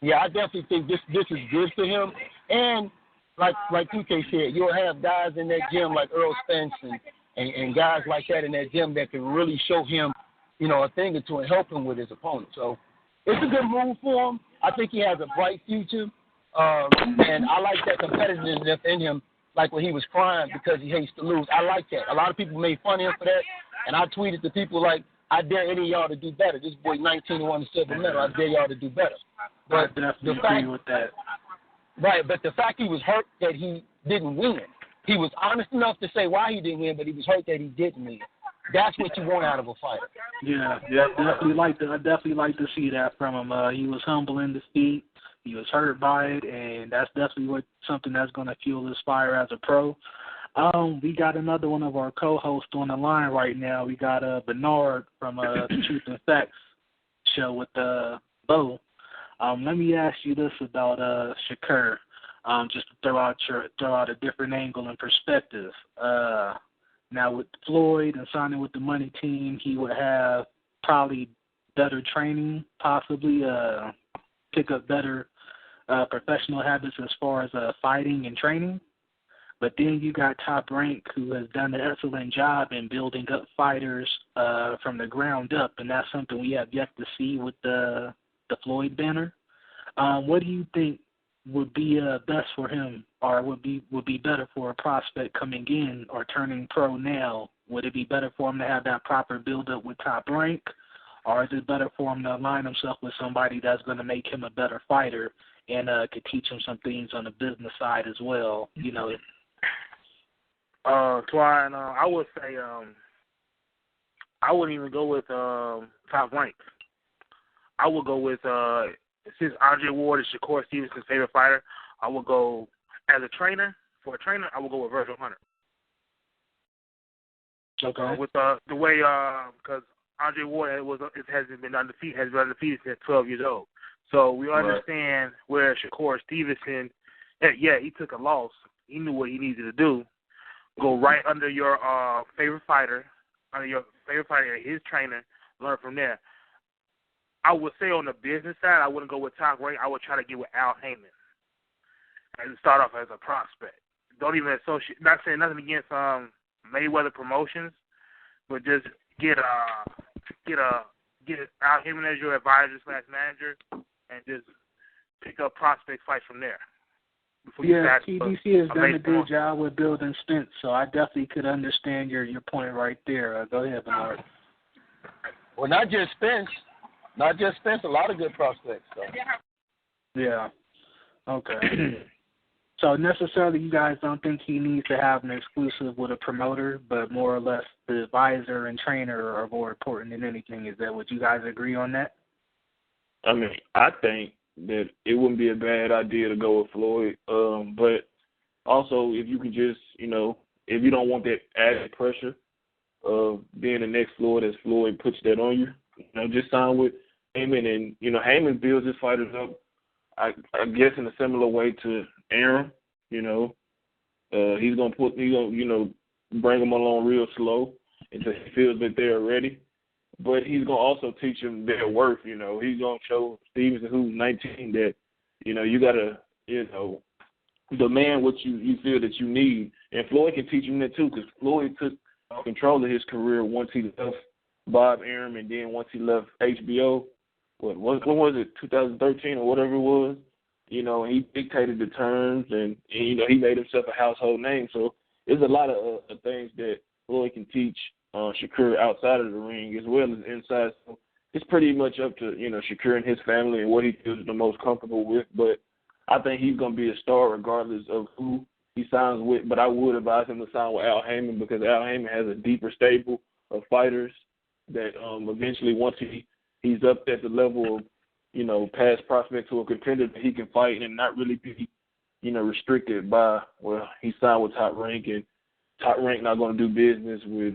yeah, I definitely think this is good for him. And like 2K said, you'll have guys in that gym like Errol Spence and guys like that in that gym that can really show him, a thing or two and help him with his opponent. So it's a good move for him. I think he has a bright future, and I like that competitiveness in him. Like when he was crying because he hates to lose. I like that. A lot of people made fun of him for that, and I tweeted to people like, I dare any of y'all to do better. This boy 19 won the silver medal. I dare y'all to do better. But I definitely agree with that. Right, but the fact he was hurt that he didn't win, he was honest enough to say why he didn't win, but he was hurt that he didn't win. That's what you want out of a fighter. Yeah, I definitely like to see that from him. He was humble in defeat. He was hurt by it, and that's definitely something that's going to fuel his fire as a pro. We got another one of our co-hosts on the line right now. We got Bernard from the Truth and Facts show with Bo. Let me ask you this about Shakur, just to throw out a different angle and perspective. Now with Floyd and signing with the money team, he would have probably better training, possibly pick up better professional habits as far as fighting and training. But then you got Top Rank, who has done an excellent job in building up fighters from the ground up, and that's something we have yet to see with the Floyd banner. What do you think would be best for him, or would be better for a prospect coming in or turning pro now? Would it be better for him to have that proper build-up with Top Rank, or is it better for him to align himself with somebody that's going to make him a better fighter and could teach him some things on the business side as well? You know. Twine, I would say I wouldn't even go with Top Rank. I would go with since Andre Ward is Shakur Stevenson's favorite fighter, I would go as a trainer. For a trainer, I would go with Virgil Hunter. Okay. With the way because Andre Ward has been undefeated since 12 years old. So we understand where Shakur Stevenson, he took a loss. He knew what he needed to do. Go right under your favorite fighter, his trainer, learn from there. I would say on the business side, I wouldn't go with Top Rank. I would try to get with Al Heyman and start off as a prospect. Don't even associate. Not saying nothing against Mayweather Promotions, but just get Al Heyman as your advisor/manager, and just pick up prospect fights from there. Yeah, TDC has done a good job with building Spence, so I definitely could understand your point right there. Go ahead, Bernard. Well, not just Spence, a lot of good prospects. So. Yeah. Okay. So necessarily you guys don't think he needs to have an exclusive with a promoter, but more or less the advisor and trainer are more important than anything. Is that what you guys agree on that? I mean, I think that it wouldn't be a bad idea to go with Floyd. But also, if you can just, if you don't want that added pressure of being the next Floyd, as Floyd puts that on you, just sign with Heyman. And, Heyman builds his fighters up, I guess, in a similar way to Aaron. He's going to bring them along real slow until he feels that they're ready. But he's going to also teach them their worth, He's going to show Stevenson, who's 19, that, you got to, demand what you feel that you need. And Floyd can teach him that, too, because Floyd took control of his career once he left Bob Arum, and then once he left HBO. When was it, 2013 or whatever it was? He dictated the terms, and he made himself a household name. So there's a lot of things that Floyd can teach Shakur outside of the ring as well as inside. So it's pretty much up to, Shakur and his family and what he feels the most comfortable with. But I think he's going to be a star regardless of who he signs with. But I would advise him to sign with Al Heyman, because Al Heyman has a deeper stable of fighters that eventually, once he's up at the level of, past prospect to a contender, that he can fight and not really be, restricted by, he signed with Top Rank, and Top Rank not going to do business with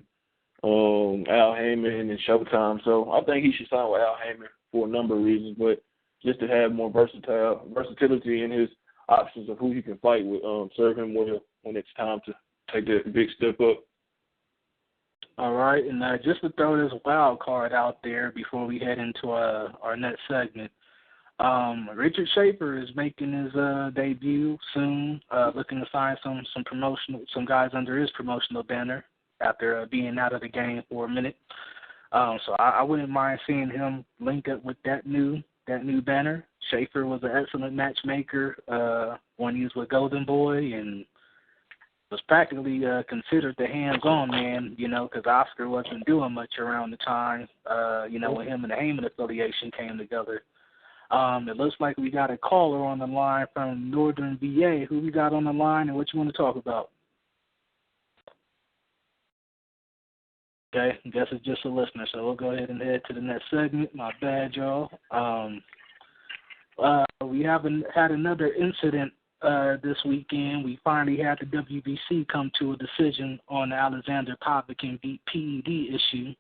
Al Heyman and Showtime. So I think he should sign with Al Heyman for a number of reasons, but just to have more versatility in his options of who he can fight with, serve him well when it's time to take that big step up. All right, and just to throw this wild card out there before we head into our next segment, Richard Schaefer is making his debut soon, looking to sign some guys under his promotional banner after being out of the game for a minute. So I wouldn't mind seeing him link up with that new that new banner. Schaefer was an excellent matchmaker when he was with Golden Boy and was practically considered the hands-on man, because Oscar wasn't doing much around the time, when him and the Heyman affiliation came together. It looks like we got a caller on the line from Northern VA. Who we got on the line and what you want to talk about? Okay, I guess it's just a listener, so we'll go ahead and head to the next segment. My bad, y'all. We haven't had another incident this weekend. We finally had the WBC come to a decision on the Alexander Povetkin PED issue.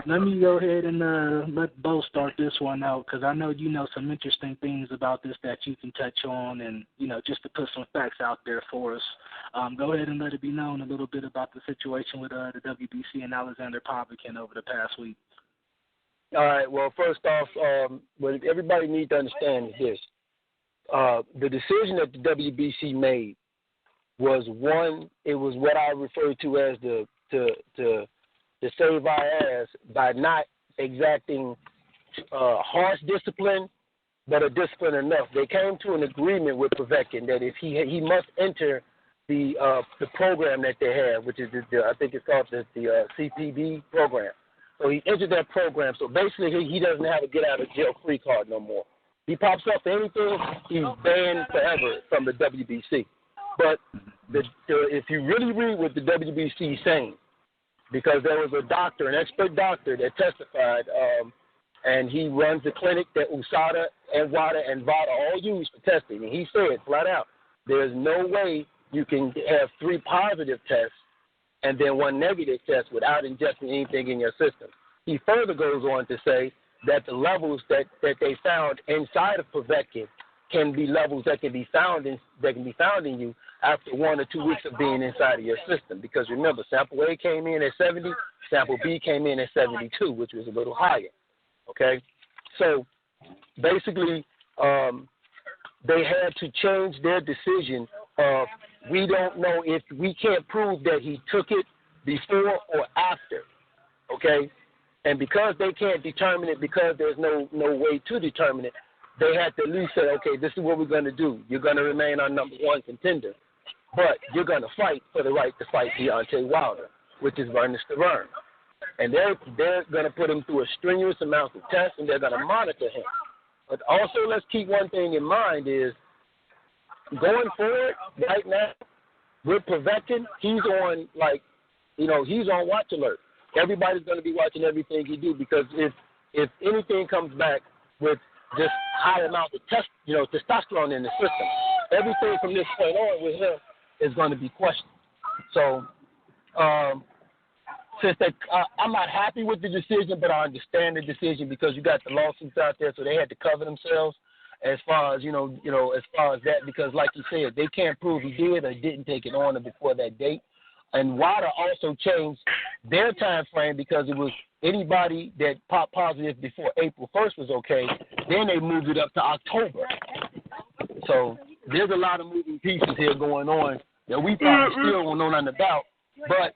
Let me go ahead and let Bo start this one out, because I know you know some interesting things about this that you can touch on, and just to put some facts out there for us. Go ahead and let it be known a little bit about the situation with the WBC and Alexander Povetkin over the past week. All right. Well, first off, what everybody needs to understand is this: the decision that the WBC made was one. It was what I refer to as to save our ass by not exacting harsh discipline, but a discipline enough. They came to an agreement with Povetkin that if he must enter the program that they have, which is I think it's called the CPB program. So he entered that program. So basically, he doesn't have a get out of jail free card no more. He pops up for anything, he's banned forever from the WBC. But if you really read what the WBC is saying, because there was a doctor, an expert doctor that testified, and he runs the clinic that USADA and WADA and VADA all use for testing. And he said flat out, there's no way you can have 3 positive tests and then 1 negative test without injecting anything in your system. He further goes on to say that the levels that they found inside of Povetkin can be levels that can be found in you after 1 or 2 weeks of being inside of your system. Because remember, sample A came in at 70, sample B came in at 72, which was a little higher. Okay? So basically, they had to change their decision of we don't know if we can't prove that he took it before or after. Okay? And because they can't determine it, because there's no way to determine it, they had to at least say, okay, this is what we're going to do. You're going to remain our number 1 contender, but you're going to fight for the right to fight Deontay Wilder, which is Vernon Stavern. And they're going to put him through a strenuous amount of tests, and they're going to monitor him. But also, let's keep one thing in mind is going forward right now with Povetkin, he's on he's on watch alert. Everybody's going to be watching everything he do, because if anything comes back with this high amount of testosterone in the system, everything from this point on with him is going to be questioned. So, since I'm not happy with the decision, but I understand the decision because you got the lawsuits out there, so they had to cover themselves as far as as far as that, because like you said, they can't prove he did or didn't take it on or before that date. And WADA also changed their time frame because it was anybody that popped positive before April 1st was okay. Then they moved it up to October. So there's a lot of moving pieces here going on that we probably still don't know nothing about. But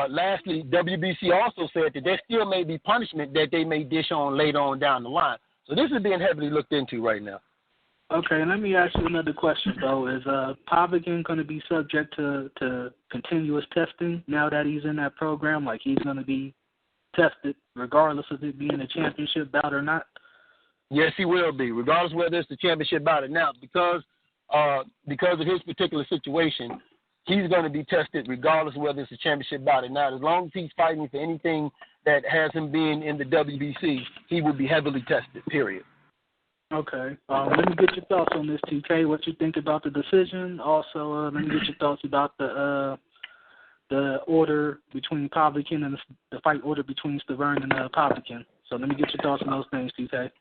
lastly, WBC also said that there still may be punishment that they may dish on later on down the line. So this is being heavily looked into right now. Okay, let me ask you another question, though. Is Povetkin going to be subject to continuous testing now that he's in that program? Like, he's going to be tested regardless of it being a championship bout or not? Yes, he will be, regardless of whether it's the championship bout or not. Because of his particular situation, he's going to be tested regardless of whether it's a championship bout or not. As long as he's fighting for anything that has him being in the WBC, he will be heavily tested, period. Okay. Let me get your thoughts on this, TK. What you think about the decision? Also, let me get your thoughts about the order between Povetkin and the fight order between Stavern and Povetkin. So let me get your thoughts on those things, TK.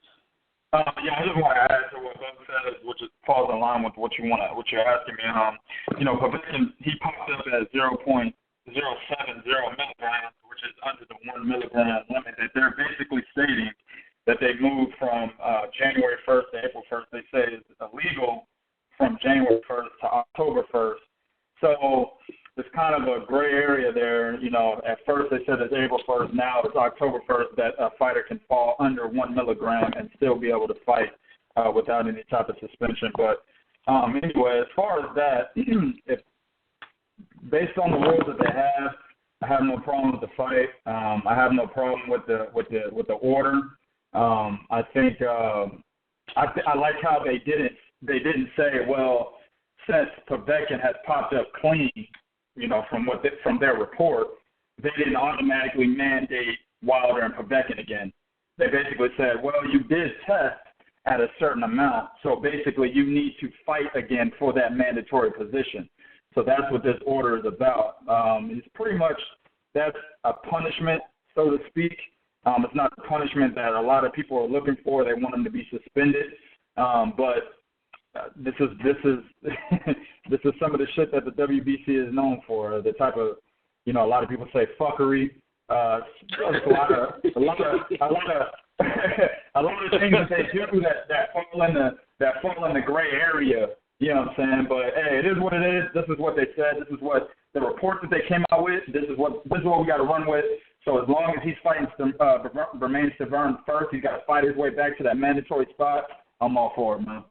I just want to add to what Bob said, which falls in line with what you're asking me. Povetkin, he popped up at 0.070 milligrams, which is under the 1 milligram limit. That they're basically stating that they moved from January 1st to April 1st. They say it's illegal from January 1st to October 1st. So it's kind of a gray area there. At first 1st. They said it's April 1st. Now it's October 1st that a fighter can fall under 1 milligram and still be able to fight without any type of suspension. But anyway, as far as that, if based on the rules that they have, I have no problem with the fight. I have no problem with the order. I think I like how they didn't say, well, since Povetkin has popped up clean, from their report, they didn't automatically mandate Wilder and Povetkin again. They basically said, well, you did test at a certain amount, so basically you need to fight again for that mandatory position. So that's what this order is about. It's pretty much, that's a punishment, so to speak. It's not a punishment that a lot of people are looking for. They want them to be suspended. But this is this is some of the shit that the WBC is known for. The type of, a lot of people say fuckery. A lot of things that they do that fall in the gray area. You know what I'm saying? But hey, it is what it is. This is what they said. This is what the report that they came out with. This is what we got to run with. So as long as he's fighting Bermane Stiverne first, he's got to fight his way back to that mandatory spot. I'm all for it, man.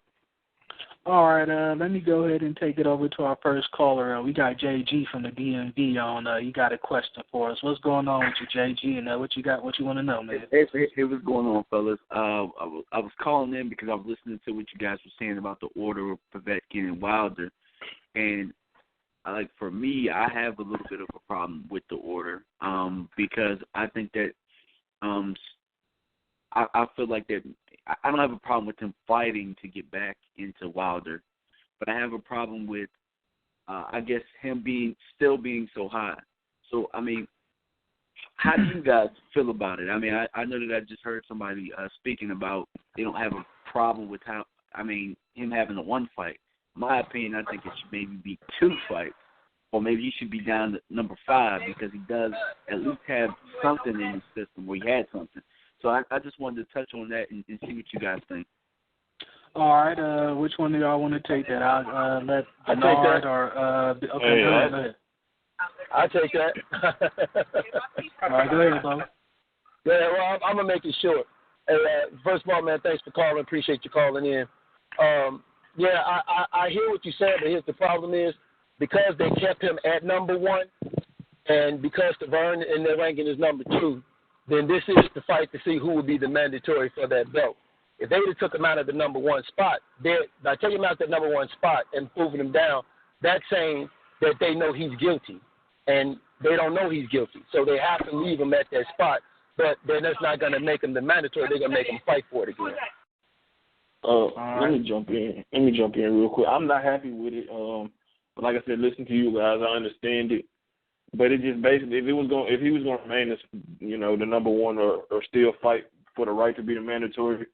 All right, let me go ahead and take it over to our first caller. We got JG from the DMV on. You got a question for us. What's going on with you, JG, and what you want to know, man? Hey, what's going on, fellas? I was calling in because I was listening to what you guys were saying about the order of Povetkin and Wilder, and for me, I have a little bit of a problem with the order because I think that I feel like that I don't have a problem with him fighting to get back into Wilder, but I have a problem with, I guess, him still being so high. So, I mean, how do you guys feel about it? I mean, I know that I just heard somebody speaking about they don't have a problem with him having a one fight. In my opinion, I think it should maybe be 2 fights, or maybe he should be down to number 5 because he does at least have something in his system, or he had something. So I just wanted to touch on that and see what you guys think. All right. Which one do y'all want to take that? I'll let Bernard or okay. Go ahead. I'll take that. All right, go ahead, Bo. Yeah, well, I'm gonna make it short. Hey, first of all, man, thanks for calling. Appreciate you calling in. Yeah, I hear what you said, but here's the problem is because they kept him at number 1, and because Stiverne in their ranking is number 2. Then this is the fight to see who would be the mandatory for that belt. If they would have took him out of the number 1 spot, by taking him out of the number 1 spot and moving him down, that's saying that they know he's guilty, and they don't know he's guilty. So they have to leave him at that spot, but then that's not going to make him the mandatory. They're going to make him fight for it again. Let me jump in real quick. I'm not happy with it. But like I said, listen to you guys. I understand it. But it just basically, if he was going to remain as, the number 1 or still fight for the right to be the mandatory,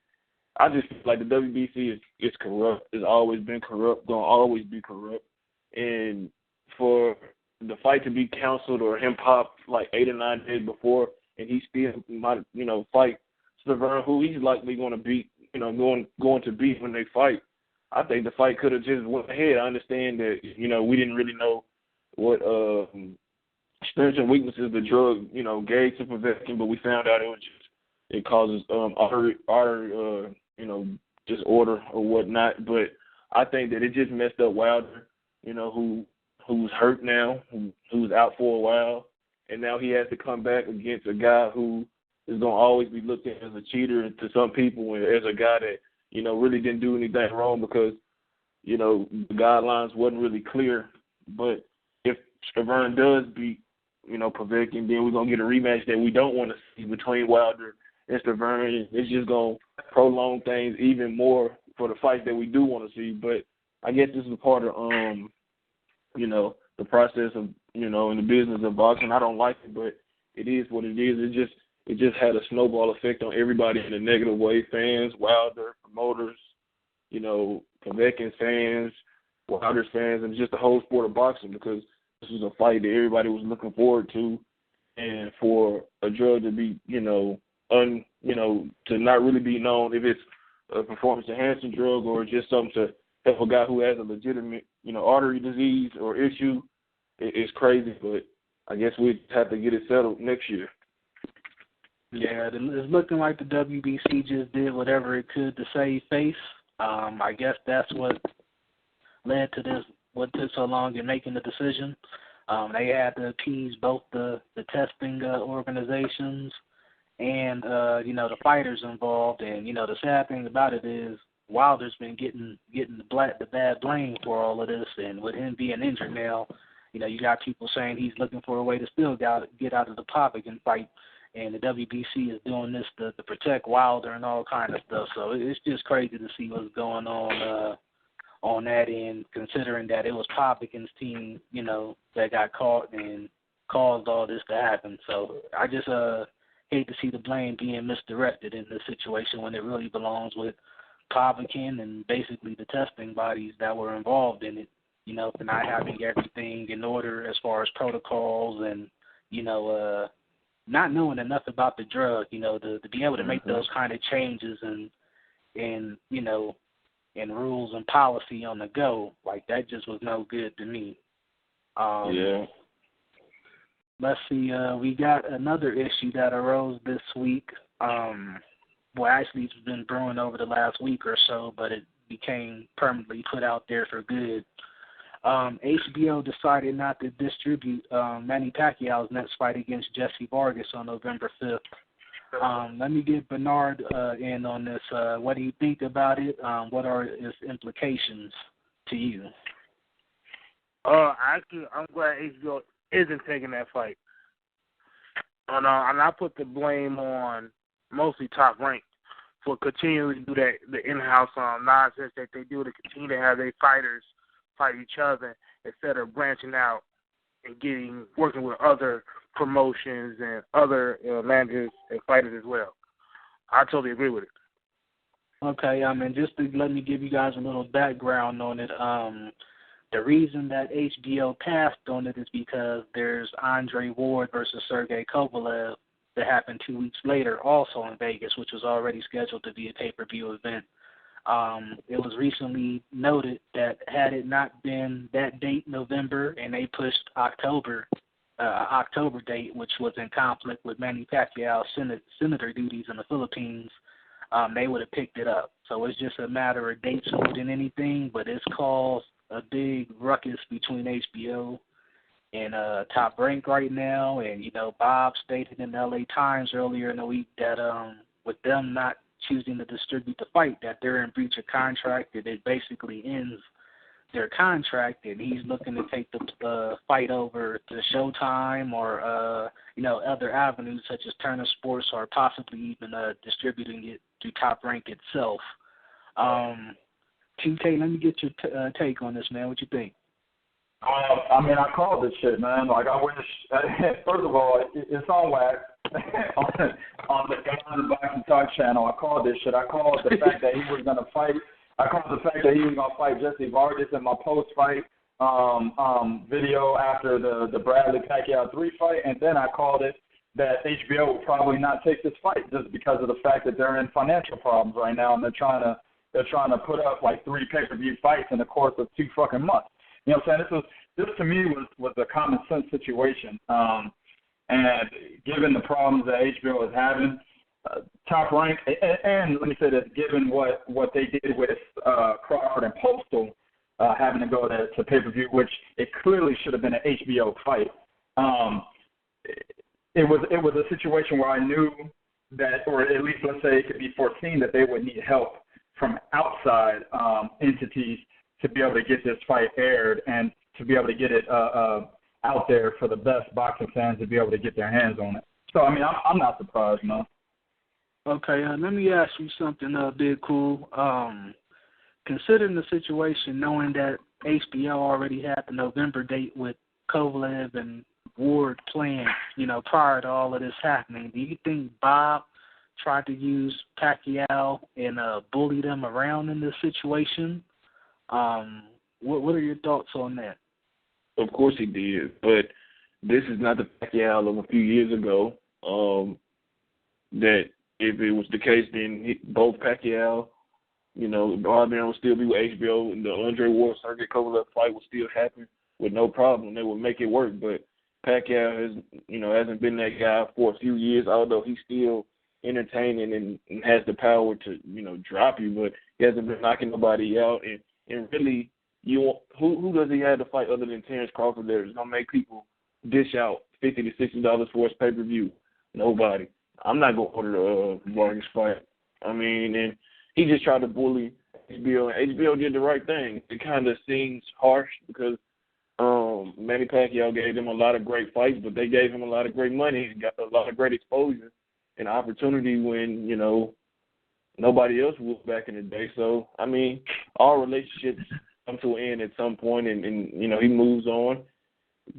I just feel like the WBC is corrupt. It's always been corrupt, going to always be corrupt. And for the fight to be canceled or him pop like 8 or 9 days before, and he still might, fight Stiverne, who he's likely going to beat, going to beat when they fight. I think the fight could have just went ahead. I understand that, we didn't really know what strengths and weaknesses the drug, gave to Povetkin, but we found out it causes artery disorder or whatnot. But I think that it just messed up Wilder, who's hurt now, who's out for a while, and now he has to come back against a guy who is going to always be looked at as a cheater to some people, and as a guy that really didn't do anything wrong because the guidelines wasn't really clear. But if Stiverne does beat Povetkin, then we're going to get a rematch that we don't want to see between Wilder and Stiverne. It's just going to prolong things even more for the fight that we do want to see. But I guess this is part of, the process of, in the business of boxing. I don't like it, but it is what it is. It just had a snowball effect on everybody in a negative way. Fans, Wilder, promoters, Povetkin fans, Wilder's fans, and just the whole sport of boxing, because this was a fight that everybody was looking forward to, and for a drug to be, to not really be known if it's a performance-enhancing drug or just something to help a guy who has a legitimate, artery disease or issue, it's crazy. But I guess we have to get it settled next year. Yeah, it's looking like the WBC just did whatever it could to save face. I guess that's what led to this, what took so long in making the decision. They had to appease both the testing organizations and, the fighters involved. And, the sad thing about it is Wilder's been getting the bad blame for all of this. And with him being injured now, you got people saying he's looking for a way to still get out of the Povetkin fight. And the WBC is doing this to protect Wilder and all kind of stuff. So it's just crazy to see what's going on that end, considering that it was Povetkin's team, that got caught and caused all this to happen. So I just hate to see the blame being misdirected in this situation when it really belongs with Povetkin and basically the testing bodies that were involved in it, for not having everything in order as far as protocols and, not knowing enough about the drug, to be able to make those kind of changes and rules and policy on the go, like that just was no good to me. Yeah. Let's see, we got another issue that arose this week. Actually it's been brewing over the last week or so, but it became permanently put out there for good. HBO decided not to distribute Manny Pacquiao's next fight against Jesse Vargas on November 5th. Let me get Bernard in on this. What do you think about it? What are its implications to you? Actually, I'm glad HBO isn't taking that fight. And I put the blame on mostly Top Rank for continuing to do that, the in-house nonsense that they do to continue to have their fighters fight each other instead of branching out and working with other promotions and other managers and fighters as well. I totally agree with it. Okay, and just to let me give you guys a little background on it, the reason that HBO passed on it is because there's Andre Ward versus Sergey Kovalev that happened 2 weeks later, also in Vegas, which was already scheduled to be a pay-per-view event. It was recently noted that had it not been that date, November, and they pushed October date, which was in conflict with Manny Pacquiao's senator duties in the Philippines, they would have picked it up. So it's just a matter of dates more than anything, but it's caused a big ruckus between HBO and Top Rank right now. And, Bob stated in the LA Times earlier in the week that with them not choosing to distribute the fight, that they're in breach of contract, that it basically ends their contract, and he's looking to take the fight over to Showtime or other avenues such as Turner Sports, or possibly even distributing it to Top Rank itself. TK, let me get your take on this, man. What you think? I called this shit, man. Like, I wish, first of all, it's on wax. on the Guys of Boxing Talk channel, I called this shit. I called the fact that he was going to fight. I called the fact that he was going to fight Jesse Vargas in my post-fight video after the Bradley Pacquiao 3 fight, and then I called it that HBO will probably not take this fight just because of the fact that they're in financial problems right now, and they're trying to put up like 3 pay-per-view fights in the course of 2 fucking months. You know what I'm saying? This to me was a common sense situation. And given the problems that HBO is having, Top Rank, and let me say this, given what they did with Crawford and Postal having to go to pay-per-view, which it clearly should have been an HBO fight, it was a situation where I knew that, or at least let's say it could be foreseen that they would need help from outside entities to be able to get this fight aired and to be able to get it out there for the best boxing fans to be able to get their hands on it. So, I'm not surprised, no. Okay, let me ask you something, Big Cool. Considering the situation, knowing that HBO already had the November date with Kovalev and Ward planned, prior to all of this happening, do you think Bob tried to use Pacquiao and bully them around in this situation? What are your thoughts on that? Of course he did, but this is not the Pacquiao of a few years ago. That if it was the case, then both Pacquiao, Barbarian would still be with HBO, and the Andre Ward Sergey Kovalev fight would still happen with no problem. They would make it work. But Pacquiao hasn't been that guy for a few years, although he's still entertaining and has the power to, drop you, but he hasn't been knocking nobody out. And really, who does he have to fight other than Terrence Crawford that is going to make people dish out $50 to $60 for his pay-per-view? Nobody. I'm not going to order the Vargas fight. I mean, and he just tried to bully HBO, and HBO did the right thing. It kind of seems harsh because Manny Pacquiao gave him a lot of great fights, but they gave him a lot of great money and got a lot of great exposure and opportunity when, nobody else would back in the day. So, I mean, all relationships come to an end at some point, and he moves on.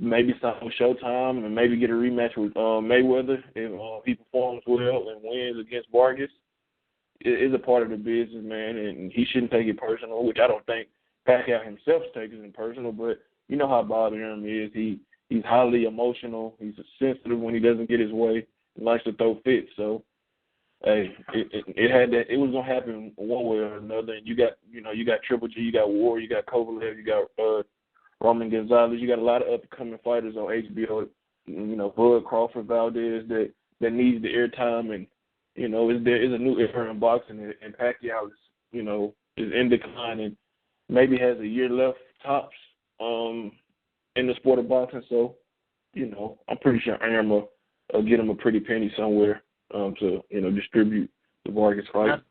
Maybe sign with Showtime and maybe get a rematch with Mayweather if he performs well and wins against Vargas. It's a part of the business, man, and he shouldn't take it personal, which I don't think Pacquiao himself takes it personal, but you know how bothering him is. He's highly emotional. He's sensitive when he doesn't get his way. He likes to throw fits. So, hey, it was gonna happen one way or another. And you got Triple G, you got War, you got Kovalev, you got Roman Gonzalez. You got a lot of up-and-coming fighters on HBO. Bud Crawford, Valdez that needs the airtime, and there is a new era in boxing, and Pacquiao is in decline and maybe has a year left tops in the sport of boxing. So, I'm pretty sure Aaron will get him a pretty penny somewhere to distribute the Vargas fight.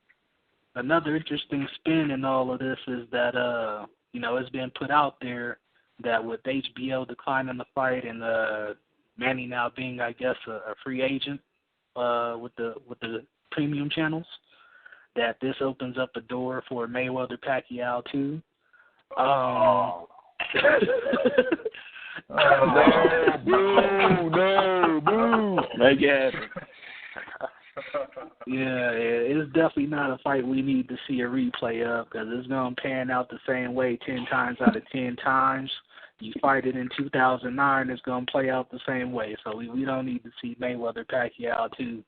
Another interesting spin in all of this is that it's been put out there that with HBO declining the fight and Manny now being, I guess, a free agent with the premium channels, that this opens up a door for Mayweather Pacquiao too. No. Make it happen. Yeah, it's definitely not a fight we need to see a replay of because it's going to pan out the same way 10 times out of 10 times. You fight it in 2009, it's going to play out the same way. So we don't need to see Mayweather Pacquiao too.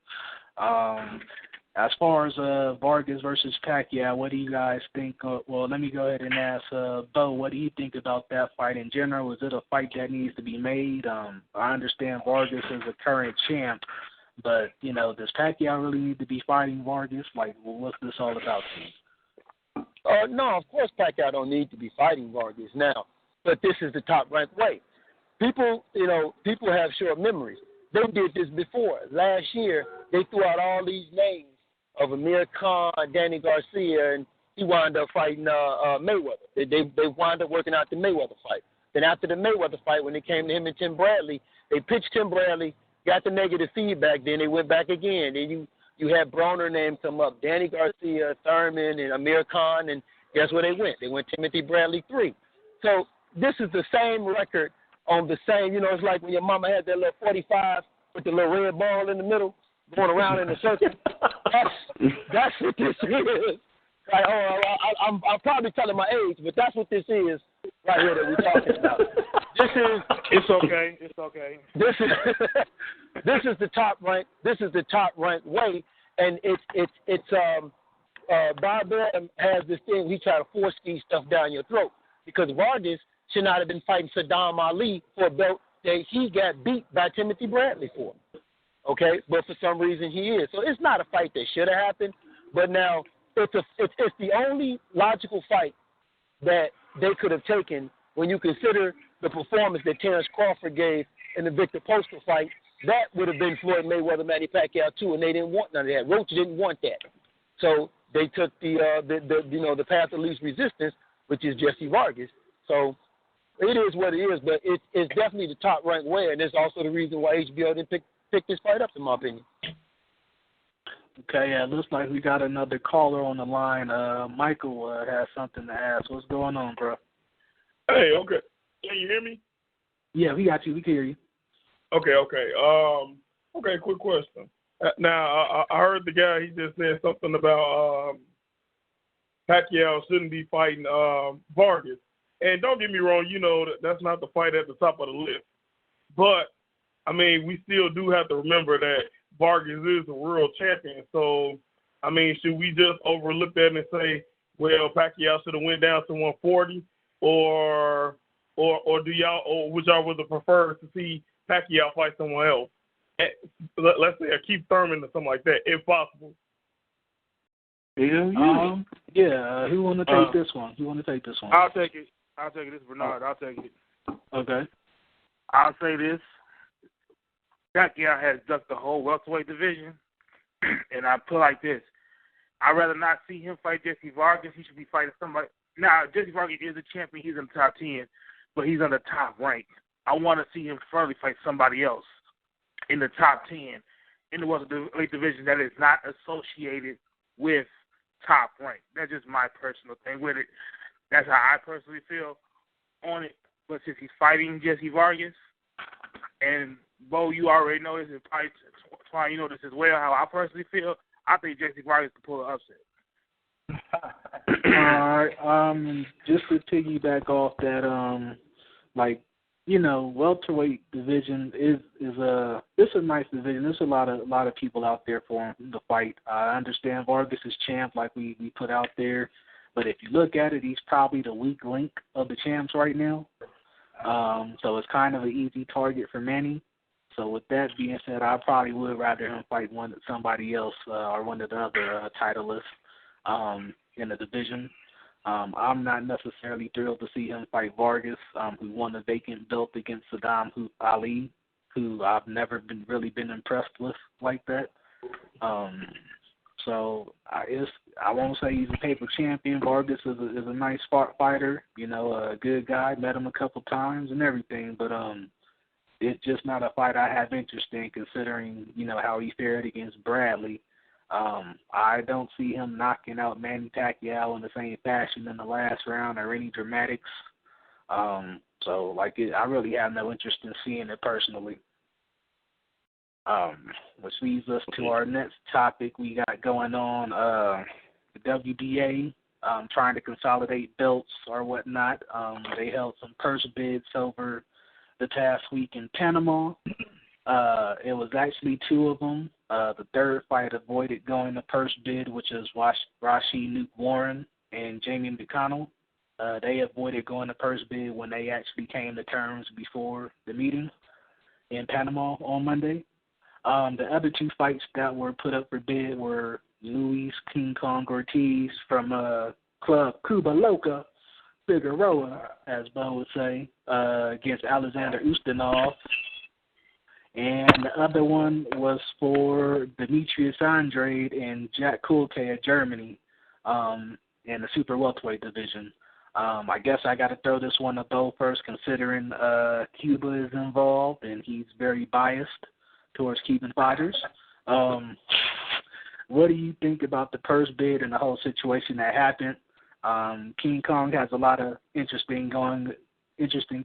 As far as Vargas versus Pacquiao, what do you guys think? Well, let me go ahead and ask Bo, what do you think about that fight in general? Is it a fight that needs to be made? I understand Vargas is a current champ, but, does Pacquiao really need to be fighting Vargas? Like, what's this all about to you? No, of course Pacquiao don't need to be fighting Vargas now, but this is the top-ranked weight. People have short memories. They did this before. Last year, they threw out all these names of Amir Khan, Danny Garcia, and he wound up fighting Mayweather. They wound up working out the Mayweather fight. Then after the Mayweather fight, when it came to him and Tim Bradley, they pitched Tim Bradley, got the negative feedback, then they went back again. Then you had Broner names come up, Danny Garcia, Thurman, and Amir Khan, and guess where they went? They went Timothy Bradley 3. So this is the same record on the same, it's like when your mama had that little 45 with the little red ball in the middle, going around in a circle. That's what this is. Like, I'm probably telling my age, but that's what this is right here that we're talking about. It's okay. It's okay. This is the top rank. This is the top ranked weight, and it's Barbell has this thing. He try to force these stuff down your throat because Vargas should not have been fighting Saddam Ali for a belt that he got beat by Timothy Bradley for. Okay, but for some reason he is. So it's not a fight that should have happened. But now it's the only logical fight that they could have taken when you consider the performance that Terrence Crawford gave in the Victor Postol fight. That would have been Floyd Mayweather, Manny Pacquiao too, and they didn't want none of that. Roach didn't want that, so they took the path of least resistance, which is Jesse Vargas. So it is what it is, but it's definitely the top ranked weight, and it's also the reason why HBO didn't pick this fight up, in my opinion. Okay, it looks like we got another caller on the line. Michael has something to ask. What's going on, bro? Hey, okay. Can you hear me? Yeah, we got you. We can hear you. Okay. Okay, quick question. Now, I heard the guy, he just said something about Pacquiao shouldn't be fighting Vargas. And don't get me wrong, that's not the fight at the top of the list. But, I mean, we still do have to remember that Vargas is a world champion. So, I mean, should we just overlook that and say, well, Pacquiao should have went down to 140, or do y'all, or would y'all would have preferred to see Pacquiao fight someone else. Let's say a Keith Thurman or something like that, if possible. Who want to take this one? I'll take it. This is Bernard. I'll take it. Okay. I'll say this. Pacquiao has ducked the whole welterweight division, and I put like this. I'd rather not see him fight Jesse Vargas. He should be fighting somebody. Now, Jesse Vargas is a champion. He's in the top 10, but he's on the top rank. I want to see him further fight somebody else in the top 10 in the welterweight division that is not associated with top rank. That's just my personal thing with it. That's how I personally feel on it. But since he's fighting Jesse Vargas, and Bo, you already know this, and probably Twan, you know this as well, how I personally feel, I think Jesse Vargas can pull an upset. All right. Just to piggyback off that, welterweight division is a nice division. There's a lot of people out there for him to fight. I understand Vargas is champ, like we put out there, but if you look at it, he's probably the weak link of the champs right now. So it's kind of an easy target for many. So with that being said, I probably would rather him fight somebody else or one of the other titleists in the division. I'm not necessarily thrilled to see him fight Vargas, who won the vacant belt against Saddam Ali, who I've never really been impressed with like that. So I won't say he's a paper champion. Vargas is a nice fighter, a good guy. Met him a couple times and everything, but it's just not a fight I have interest in, considering how he fared against Bradley. I don't see him knocking out Manny Pacquiao in the same fashion in the last round or any dramatics. I really have no interest in seeing it personally. Which leads us to our next topic we got going on, the WBA trying to consolidate belts or whatnot. They held some purse bids over the past week in Panama. It was actually two of them. The third fight avoided going to purse bid, which is Rashid Nuke Warren and Jamie McConnell. They avoided going to purse bid when they actually came to terms before the meeting in Panama on Monday. The other two fights that were put up for bid were Luis King Kong Ortiz from Club Cuba Loca Figueroa, as Bo would say, against Alexander Ustinov. And the other one was for Demetrius Andrade and Jack Kulke of Germany in the super welterweight division. I guess I got to throw this one to Bo first, considering Cuba is involved and he's very biased towards Cuban fighters. What do you think about the purse bid and the whole situation that happened? King Kong has a lot of interesting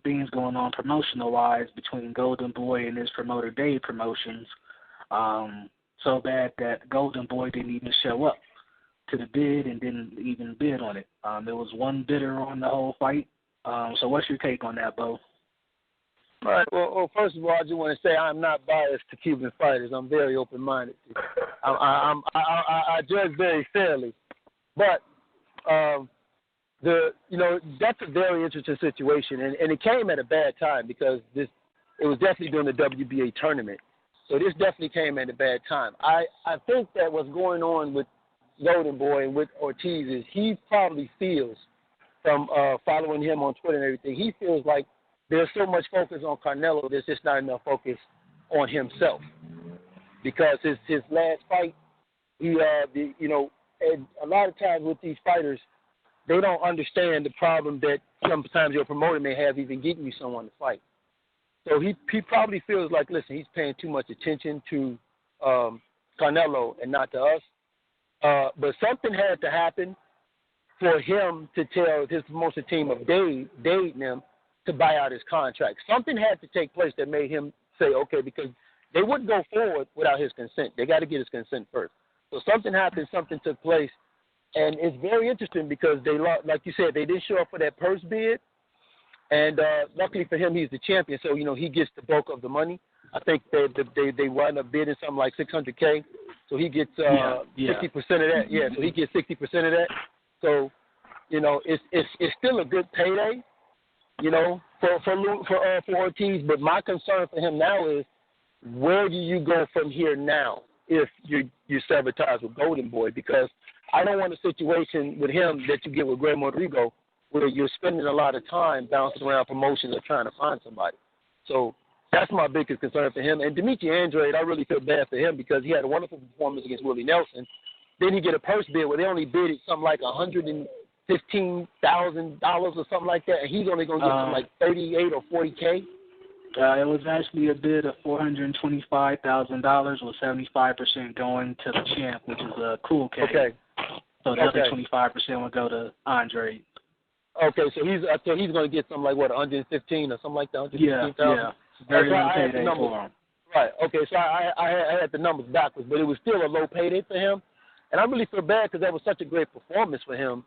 things going on promotional-wise between Golden Boy and his promoter Dave Promotions. So bad that Golden Boy didn't even show up to the bid and didn't even bid on it. There was one bidder on the whole fight. So what's your take on that, Bo? All right. Well, first of all, I just want to say I'm not biased to Cuban fighters. I'm very open-minded. I judge very fairly, but that's a very interesting situation, and it came at a bad time because it was definitely during the WBA tournament. So this definitely came at a bad time. I think that what's going on with Golden Boy and with Ortiz is he probably feels, from following him on Twitter and everything, he feels like there's so much focus on Canelo, there's just not enough focus on himself. Because his last fight, and a lot of times with these fighters, they don't understand the problem that sometimes your promoter may have even getting you someone to fight. So he probably feels like, listen, he's paying too much attention to Canelo and not to us. But something had to happen for him to tell his promotion team of Dade and them to buy out his contract. Something had to take place that made him say, okay, because they wouldn't go forward without his consent. They got to get his consent first. So something happened, something took place. And it's very interesting because they, like you said, they didn't show up for that purse bid. And luckily for him, he's the champion, so, he gets the bulk of the money. I think they wind up bidding something like $600K. So he gets 60% of that. Yeah, so he gets 60% of that. So, it's still a good payday. for Ortiz. But my concern for him now is, where do you go from here now if you sabotage with Golden Boy? Because I don't want a situation with him that you get with Greg Rodrigo, where you're spending a lot of time bouncing around promotions or trying to find somebody. So that's my biggest concern for him. And Dimitri Andrade, I really feel bad for him because he had a wonderful performance against Willie Nelson. Then he get a purse bid where they only bid it something like $115,000 or something like that, and he's only going to get something like $38 or $40K. It was actually a bid of $425,000 with 75% going to the champ, which is a Cool K. Okay. So the other 25% would go to Andre. Okay, so he's going to get something like, what, 115 or something like that, 115,000? Yeah. Very low payday for him. Right, okay, so I had the numbers backwards, but it was still a low payday for him. And I really feel bad because that was such a great performance for him.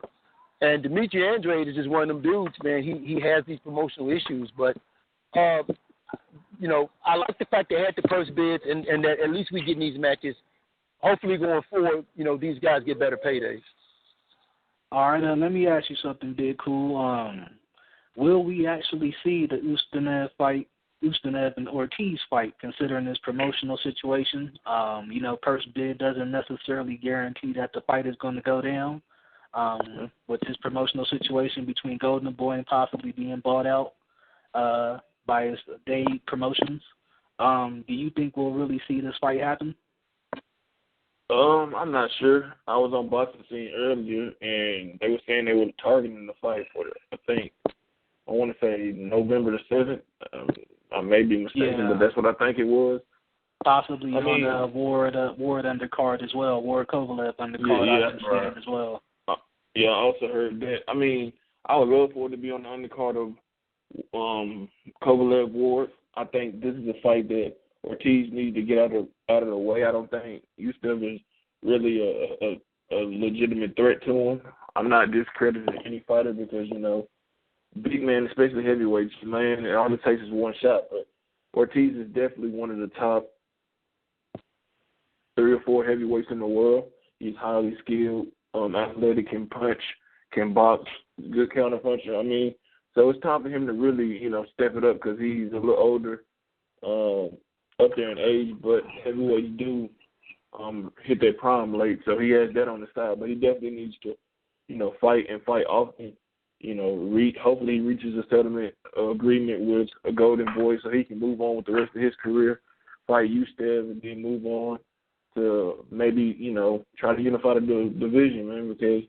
And Dimitri Andrade is just one of them dudes, man. He has these promotional issues, but, I like the fact they had the purse bids and that at least we get in these matches. Hopefully going forward, these guys get better paydays. All right, let me ask you something, Big Cool. Will we actually see the Ustinov and Ortiz fight, considering this promotional situation? Purse bid doesn't necessarily guarantee that the fight is going to go down. With this promotional situation between Golden Boy and possibly being bought out by his day promotions, do you think we'll really see this fight happen? I'm not sure. I was on Boxing Scene earlier, and they were saying they were targeting the fight for, I want to say November the 7th. I may be mistaken, but that's what I think it was. Possibly on the Ward undercard as well, Ward Kovalev undercard as well. Yeah, I also heard that. I would love for it to be on the undercard of Kovalev Ward. I think this is a fight that Ortiz needs to get out of the way. I don't think Ustinov is really a legitimate threat to him. I'm not discrediting any fighter because, big man, especially heavyweights, man, all it takes is one shot. But Ortiz is definitely one of the top 3 or 4 heavyweights in the world. He's highly skilled, athletic, can punch, can box, good counter puncher. So it's time for him to really, step it up because he's a little older, up there in age, but heavyweights do hit their prime late. So he has that on the side, but he definitely needs to, fight and fight often. Hopefully he reaches a settlement agreement with a Golden Boy so he can move on with the rest of his career, fight Ustinov, and then move on to maybe, try to unify the division, man, because,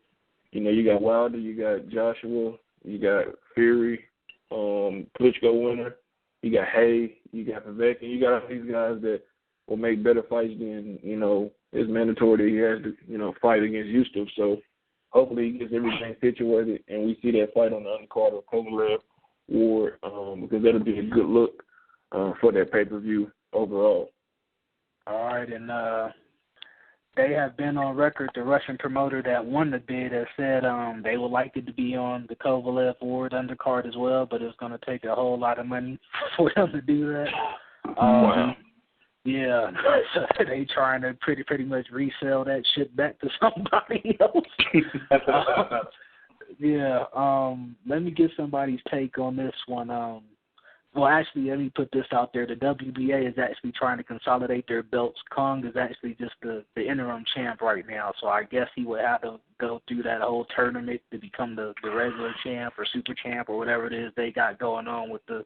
you got Wilder, you got Joshua, you got Fury, Klitschko winner, you got Hay, you got Povetkin, you got all these guys that will make better fights than, it's mandatory that he has to, fight against Ustinov. So hopefully he gets everything situated and we see that fight on the undercard of Kovalev Ward because that'll be a good look for that pay-per-view overall. All right, and they have been on record, the Russian promoter that won the bid has said they would like it to be on the Kovalev Ward undercard as well, but it's going to take a whole lot of money for them to do that. Wow. Yeah, so they trying to pretty much resell that shit back to somebody else. Let me get somebody's take on this one. Well, actually, let me put this out there. The WBA is actually trying to consolidate their belts. Kong is actually just the interim champ right now, so I guess he would have to go through that whole tournament to become the regular champ or super champ or whatever it is they got going on with the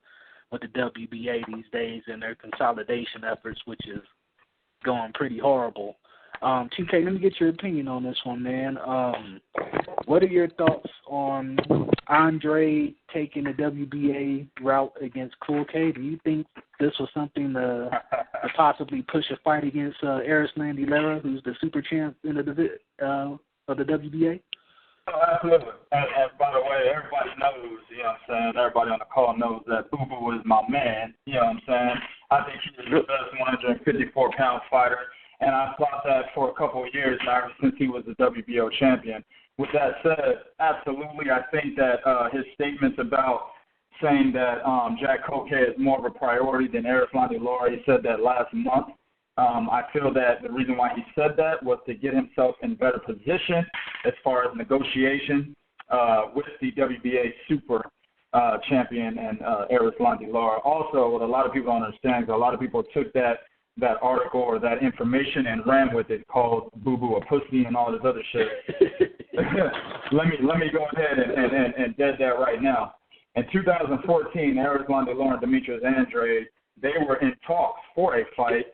WBA these days and their consolidation efforts, which is going pretty horrible. 2K, let me get your opinion on this one, man. What are your thoughts on Andre taking the WBA route against Cool K? Do you think this was something to possibly push a fight against Erislandy Lara, who's the super champ in of the WBA? Oh, absolutely. And by the way, everybody knows, everybody on the call knows that Boo Boo is my man, I think he's the best 154-pound fighter. And I fought that for a couple of years now, ever since he was the WBO champion. With that said, absolutely, I think that his statements about saying that Jack Koke is more of a priority than Erislandy Lara, he said that last month. I feel that the reason why he said that was to get himself in better position as far as negotiation with the WBA super. champion and Errol Spence. Also, what a lot of people don't understand is a lot of people took that article or that information and ran with it, called Boo Boo a pussy and all this other shit. Let me go ahead and dead that right now. In 2014, Errol Spence and Demetrius Andrade, they were in talks for a fight.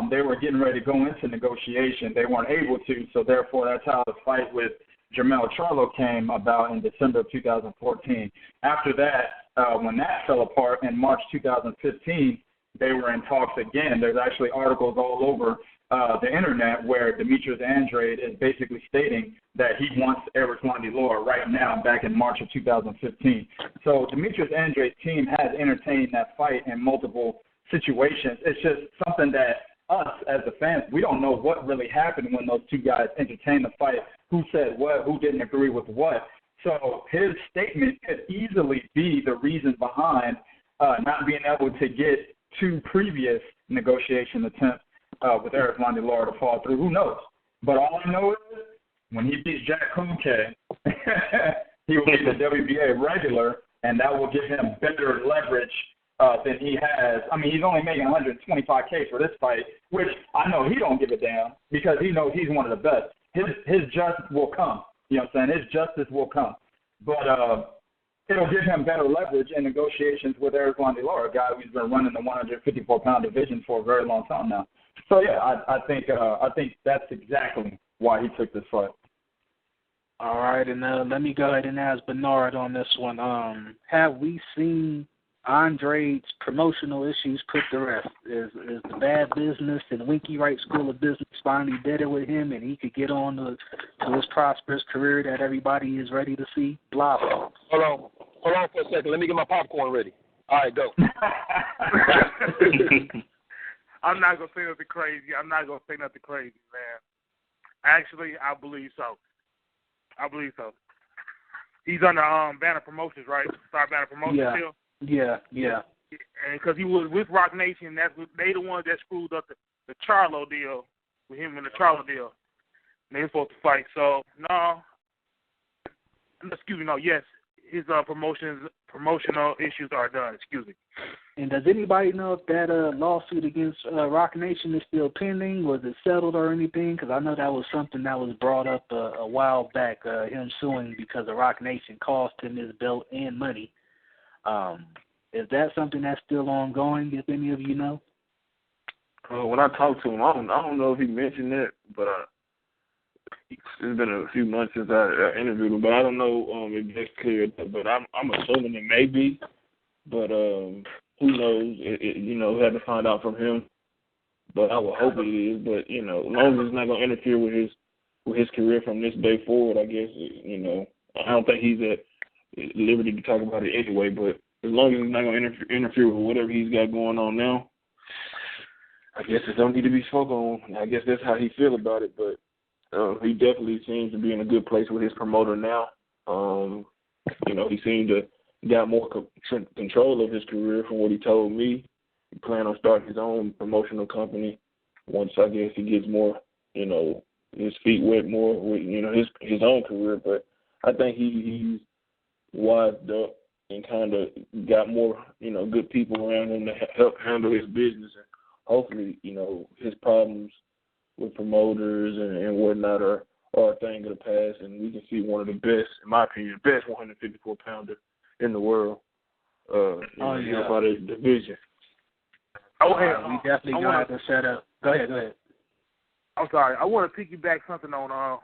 They were getting ready to go into negotiation. They weren't able to, so therefore that's how the fight with Jermell Charlo came about in December of 2014. After that, when that fell apart in March 2015, they were in talks again. There's actually articles all over the internet where Demetrius Andrade is basically stating that he wants Errol Spence right now, back in March of 2015. So Demetrius Andrade's team has entertained that fight in multiple situations. It's just something that us as the fans, we don't know what really happened when those two guys entertained the fight, who said what, who didn't agree with what. So his statement could easily be the reason behind not being able to get two previous negotiation attempts with Errol Spence to fall through. Who knows? But all I know is when he beats Jack Kunke, he will be the WBA regular, and that will give him better leverage than he has. I mean, he's only making $125K for this fight, which I know he don't give a damn because he knows he's one of the best. His justice will come. You know what I'm saying? His justice will come. But it'll give him better leverage in negotiations with Errol Spence, a guy who's been running the 154-pound division for a very long time now. So, yeah, I think that's exactly why he took this fight. All right, and let me go ahead and ask Bernard on this one. Have we seen Andrade's promotional issues put to rest? Is the bad business and Winky Wright School of Business finally better with him, and he could get on to his prosperous career that everybody is ready to see? Blah, blah. Hold on for a second. Let me get my popcorn ready. All right, go. I'm not going to say nothing crazy. Man. Actually, I believe so. He's under Banner Promotions, right? Star Banner Promotions still? Yeah. And because he was with Rock Nation, they the ones that screwed up the Charlo deal, with him and the Charlo deal. And they were supposed to fight. So, yes, his promotional issues are done. Excuse me. And does anybody know if that lawsuit against Rock Nation is still pending? Was it settled or anything? Because I know that was something that was brought up a while back, him suing because the Rock Nation cost him his belt and money. Is that something that's still ongoing, if any of you know? When I talked to him, I don't know if he mentioned it, but it's been a few months since I interviewed him, but I don't know if that's clear. But I'm assuming it may be, but who knows? We have to find out from him. But I would hope it is. But as long as it's not going to interfere with his career from this day forward, I guess I don't think he's at liberty to talk about it anyway. But as long as it's not going to interfere with whatever he's got going on now, I guess it don't need to be spoken on. I guess that's how he feel about it. But he definitely seems to be in a good place with his promoter now. He seemed to got more control of his career from what he told me. He planned on starting his own promotional company once, I guess, he gets more, his feet wet more with, his own career. But I think he's wised up and kind of got more, good people around him to help handle his business. And hopefully, his problems with promoters and whatnot are a thing of the past, and we can see one of the best, in my opinion, the best 154-pounder in the world. About his division. We definitely going to have to set up. Go ahead. I'm sorry. I want to piggyback something on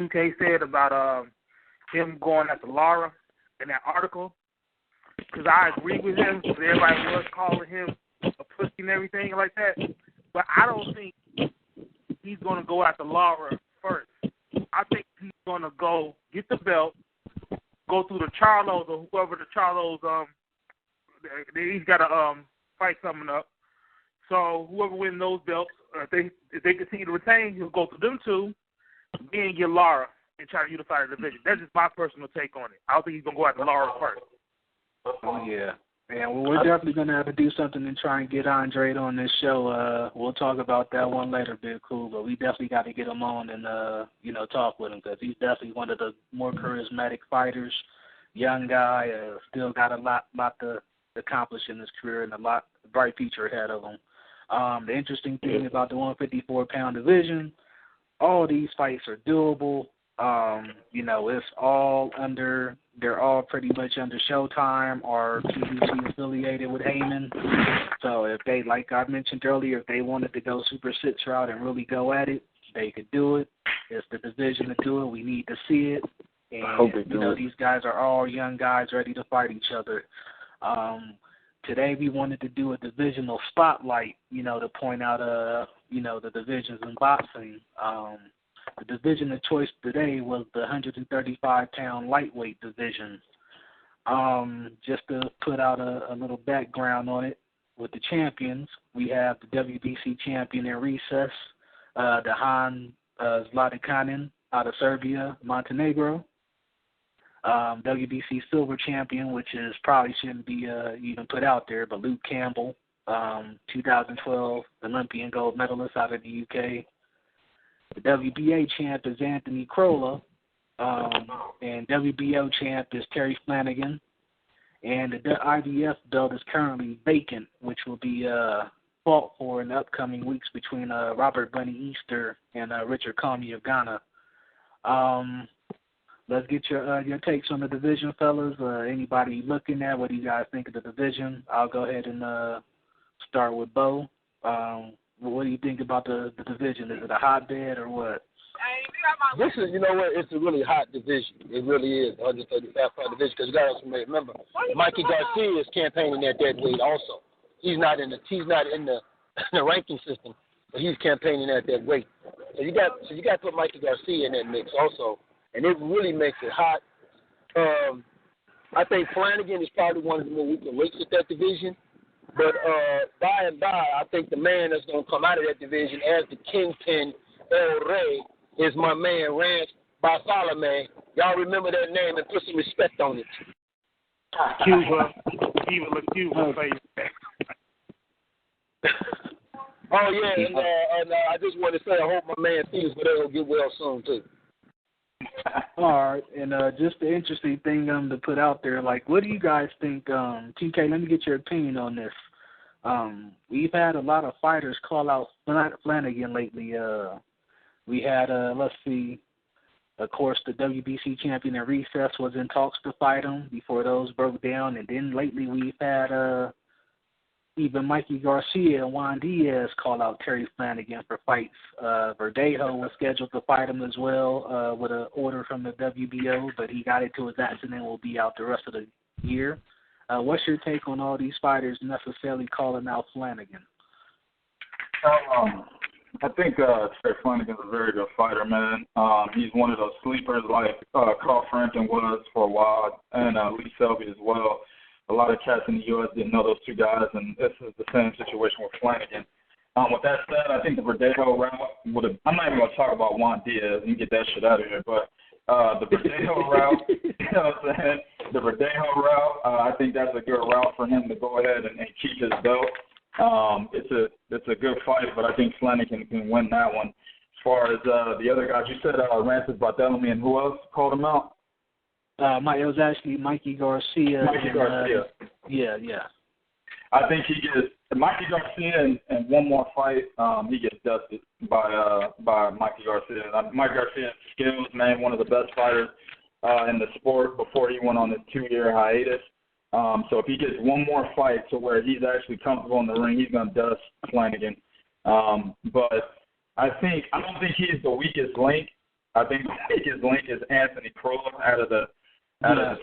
2K said about him going after Lara in that article, because I agree with him, because everybody was calling him a pussy and everything like that. But I don't think he's going to go after Lara first. I think he's going to go get the belt, go through the Charlos or whoever the Charlos, he's got a fight coming up. So whoever wins those belts, if they continue to retain, he'll go through them two, then get Lara and try to unify the division. That's just my personal take on it. I don't think he's going to go after Lara first. Oh, yeah. And we're definitely going to have to do something to try and get Andrade on this show. We'll talk about that one later, Big Cool, but we definitely got to get him on and, talk with him, because he's definitely one of the more charismatic fighters, young guy, still got a lot to accomplish in his career and a bright future ahead of him. The interesting thing about the 154-pound division, all these fights are doable. It's all they're all pretty much under Showtime or PBC affiliated with Heyman. So if they, like I mentioned earlier, if they wanted to go Super 6 route and really go at it, they could do it. It's the division to do it. We need to see it. And, these guys are all young guys ready to fight each other. Today we wanted to do a divisional spotlight, to point out, the divisions in boxing. The division of choice today was the 135-pound lightweight division. Just to put out a little background on it, with the champions, we have the WBC champion in recess, the Han Zlatikanin out of Serbia, Montenegro. WBC silver champion, which is probably shouldn't be even put out there, but Luke Campbell, 2012 Olympian gold medalist out of the UK. The WBA champ is Anthony Crolla, and WBO champ is Terry Flanagan. And the IBF belt is currently vacant, which will be fought for in the upcoming weeks between Robert Bunny Easter and Richard Comey of Ghana. Let's get your takes on the division, fellas. Anybody looking at what do you guys think of the division? I'll go ahead and start with Bo. What do you think about the division? Is it a hotbed or what? This is, it's a really hot division. It really is, 135-pound division, because you got to remember, Mikey Garcia is campaigning at that weight also. He's not in the ranking system, but he's campaigning at that weight. So you got to put Mikey Garcia in that mix also, and it really makes it hot. I think Flanagan is probably one of the more weaker weights at that division. But by and by, I think the man that's going to come out of that division as the kingpin, El Rey, is my man, Rance Bartolome. Y'all remember that name and put some respect on it. Cuba, baby. Oh, yeah, and I just want to say I hope my man Felix will get well soon, too. All right, and just the interesting thing to put out there, like, what do you guys think, TK, let me get your opinion on this. We've had a lot of fighters call out Flanagan lately. We had, let's see, of course, the WBC champion in recess was in talks to fight him before those broke down, and then lately we've had even Mikey Garcia and Juan Diaz call out Terry Flanagan for fights. Verdejo was scheduled to fight him as well with an order from the WBO, but he got into his accident and will be out the rest of the year. What's your take on all these fighters necessarily calling out Flanagan? I think Terry Flanagan's a very good fighter, man. He's one of those sleepers like Carl Frampton was for a while, and Lee Selby as well. A lot of cats in the U.S. didn't know those two guys, and this is the same situation with Flanagan. With that said, I think the Verdejo route would have – I'm not even going to talk about Juan Diaz and get that shit out of here, but the Verdejo route, you know what I'm saying? The Verdejo route, I think that's a good route for him to go ahead and keep his belt. It's a good fight, but I think Flanagan can win that one. As far as the other guys, you said Rances Bartolome, and who else called him out? It was actually Mikey Garcia. Yeah. I think he gets Mikey Garcia and one more fight. He gets dusted by Mikey Garcia. Mikey Garcia's skills, man, one of the best fighters in the sport before he went on his 2-year hiatus. So if he gets one more fight to where he's actually comfortable in the ring, he's gonna dust Flanagan. But I don't think he's the weakest link. I think the weakest link is Anthony Crolla out of the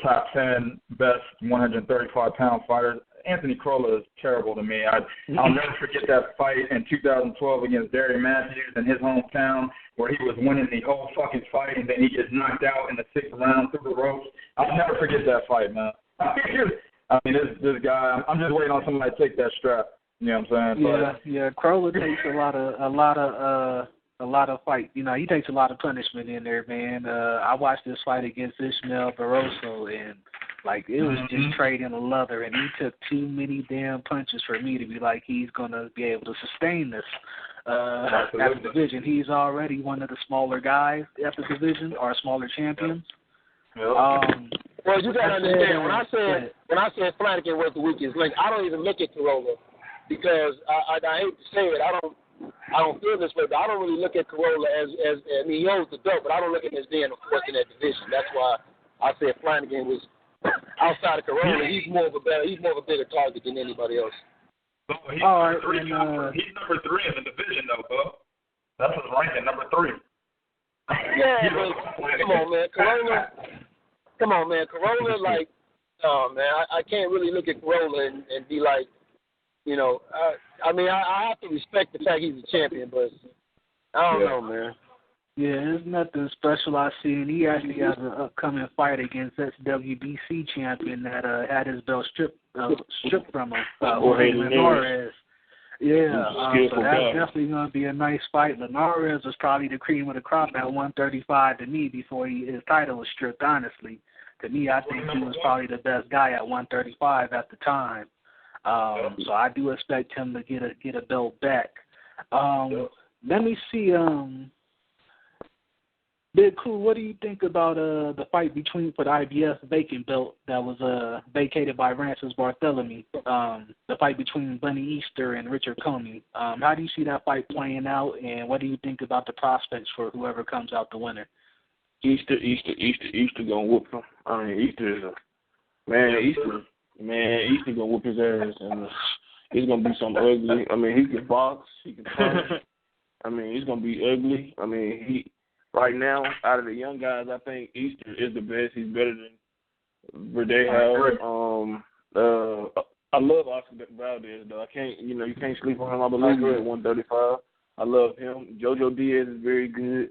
top 10 best 135-pound fighters. Anthony Crolla is terrible to me. I'll never forget that fight in 2012 against Derry Matthews in his hometown where he was winning the whole fucking fight and then he gets knocked out in the 6th round through the ropes. I'll never forget that fight, man. I mean, this guy, I'm just waiting on somebody to take that strap. You know what I'm saying? Yeah. Crolla takes a lot of fight. You know, he takes a lot of punishment in there, man. I watched this fight against Ismael Barroso, and like it was just trading a leather, and he took too many damn punches for me to be like he's gonna be able to sustain this at the division. He's already one of the smaller guys at the division, or smaller champions. Yep. Well, you gotta understand when I said Flanagan was the weakest link, I don't even look at Corolla because I hate to say it, I don't feel this way, but I don't really look at Corolla as I mean he holds the belt, but I don't look at him as being a force in that division. That's why I said Flanagan was outside of Corolla. He's more of a bigger target than anybody else. But he's number 3 in the division though, Bo. That's his ranking, number 3. Yeah, but come on, man, Corolla. Like, no, man, I can't really look at Corolla and be like, you know, I mean, I have to respect the fact he's a champion, but I don't know, man. Yeah, there's nothing special I see, and he actually has an upcoming fight against ex-WBC champion that had his belt stripped from him, Linares. Yeah, so that's definitely going to be a nice fight. Linares was probably the cream of the crop at 135 to me before his title was stripped, honestly. To me, I think he was probably the best guy at 135 at the time. So I do expect him to get a belt back. Let me see, Big Cool, what do you think about the fight for the IBS vacant belt that was vacated by Francis Barthélemy? The fight between Bunny Easter and Richard Comey. How do you see that fight playing out, and what do you think about the prospects for whoever comes out the winner? Easter gonna whoop him. I mean, Easter is Easter gonna whoop his ass, and it's gonna be something ugly. I mean, he can box, he can punch. I mean, it's gonna be ugly. I mean, right now, out of the young guys, I think Easter is the best. He's better than Verdejo. I love Oscar Valdez, though. You can't sleep on him. I believe he's at 135. I love him. Jojo Diaz is very good.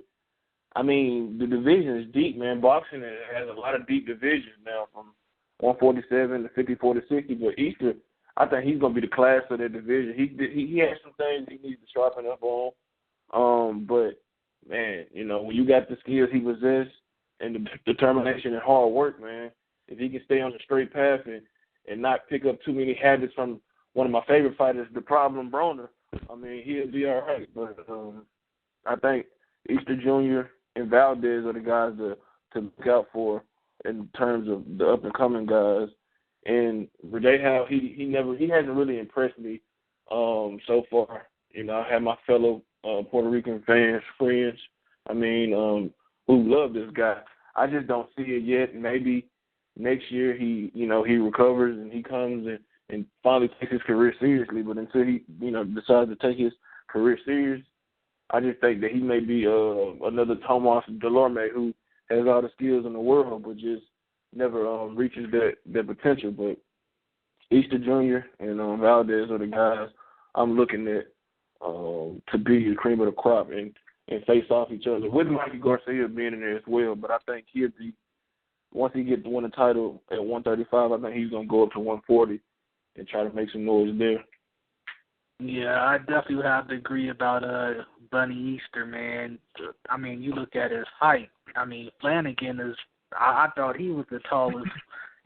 I mean, the division is deep, man. Boxing has a lot of deep divisions now, from 147 to 54 to 60. But Easter, I think he's going to be the class of that division. He has some things he needs to sharpen up on. But, man, you know, when you got the skills he possesses and the determination and hard work, man, if he can stay on the straight path and not pick up too many habits from one of my favorite fighters, the Problem Broner, I mean, he'll be all right. But I think Easter Jr. and Valdez are the guys to look out for in terms of the up-and-coming guys. And Verdejo, he hasn't really impressed me so far. You know, I have my fellow Puerto Rican friends, I mean, who love this guy. I just don't see it yet. Maybe next year he recovers and he comes and finally takes his career seriously. But until he, decides to take his career serious, I just think that he may be another Tomas Delorme who has all the skills in the world but just never reaches that potential. But Easter Jr. and Valdez are the guys I'm looking at to be the cream of the crop and face off each other, with Mikey Garcia being in there as well. But I think he'll be, once he gets to win the title at 135, I think he's going to go up to 140 and try to make some noise there. Yeah, I definitely would have to agree about Bunny Easter, man. I mean, you look at his height. I mean, Flanagan is, I thought he was the tallest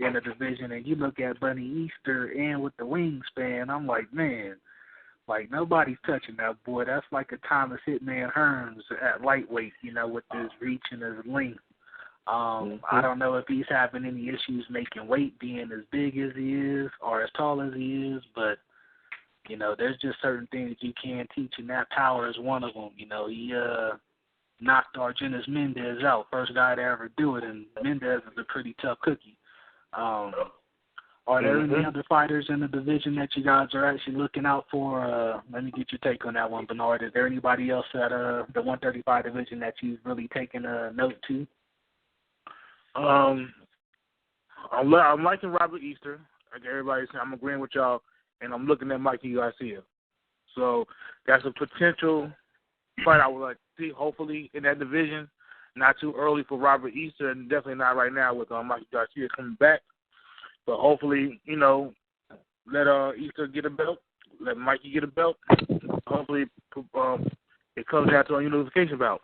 in the division, and you look at Bunny Easter and with the wingspan, I'm like, man, like nobody's touching that boy. That's like a Thomas Hitman Hearns at lightweight, with his reach and his length. I don't know if he's having any issues making weight, being as big as he is or as tall as he is, but there's just certain things you can't teach, and that power is one of them. He knocked Argenis Mendez out, first guy to ever do it, and Mendez is a pretty tough cookie. Are there any other fighters in the division that you guys are actually looking out for? Let me get your take on that one, Bernard. Is there anybody else at the 135 division that you've really taken a note to? I'm liking Robert Easter. Like everybody's saying, I'm agreeing with y'all, and I'm looking at Mikey Garcia. So that's a potential fight I would like to see, hopefully, in that division. Not too early for Robert Easter, and definitely not right now with Mikey Garcia coming back. But hopefully, let Easter get a belt, let Mikey get a belt. Hopefully, it comes down to a unification bout.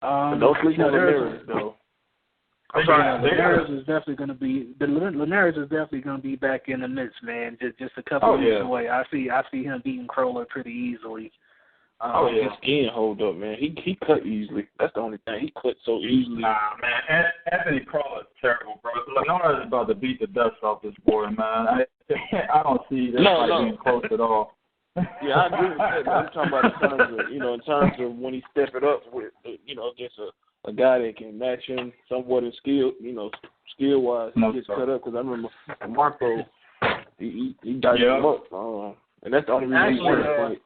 Don't sleep on Linares, though. I'm sorry. Linares is definitely going to be back in the midst, man. Just a couple of weeks away. I see him beating Crowler pretty easily. His skin hold up, man. He cut easily. That's the only thing. He cut so easily. Nah, man. Anthony Crawler's terrible, bro. Leonard is about to beat the dust off this boy, man. I don't see this being close at all. Yeah, I agree with that. I'm talking about in terms of when he step it up with, against a guy that can match him somewhat in skill, skill-wise, he gets cut up. Because I remember Marco, he diced him up. And that's the only reason he won the fight.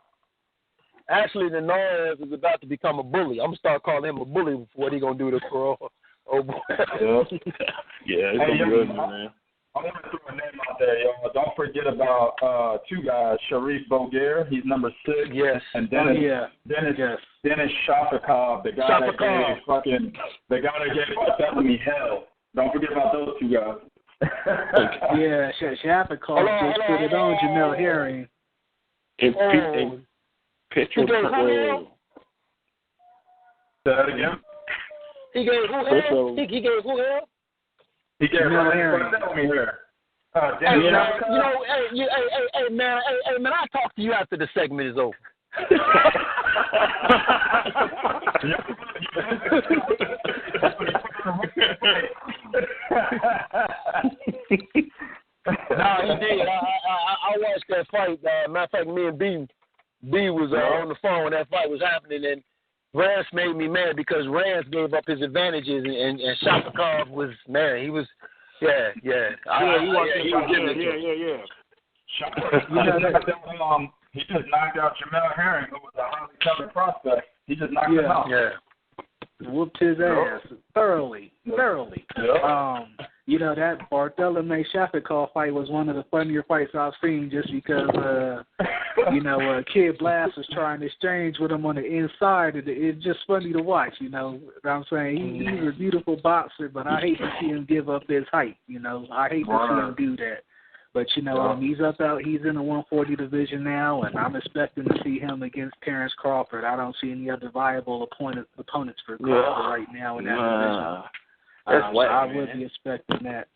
Actually, the Norris is about to become a bully. I'm going to start calling him a bully for what he going to do to Pearl. Oh, boy. Yeah, it's going to be ugly, man. I want to throw a name out there, y'all. Don't forget about two guys. Sharif Boguer, he's number 6. Yes. And Dennis Shafikov, the guy that gave Bartholomew hell. Don't forget about those two guys. Yeah, Shafikov just put it on Jamel Herring. And Petro. Say that again. He gave who hell? He gave who hell? He gave Bartholomew here. Hey, man, I'll talk to you after the segment is over. No, he did. I watched that fight. Matter of fact, me and B was on the phone when that fight was happening, and Rance made me mad because Rance gave up his advantages, and Shafikov was, man, he was, yeah. He just knocked out Jamel Herring, who was a highly covered prospect. He just knocked him out. Yeah. Whooped his ass thoroughly. Yep. That Bartholomew Shafikov fight was one of the funnier fights I've seen just because, Kid Blast was trying to exchange with him on the inside. It's just funny to watch, you know what I'm saying? He's a beautiful boxer, but I hate to see him give up his height, I hate to see him do that. But, he's he's in the 140 division now, and I'm expecting to see him against Terrence Crawford. I don't see any other viable opponents for Crawford right now in that division. I would be expecting that.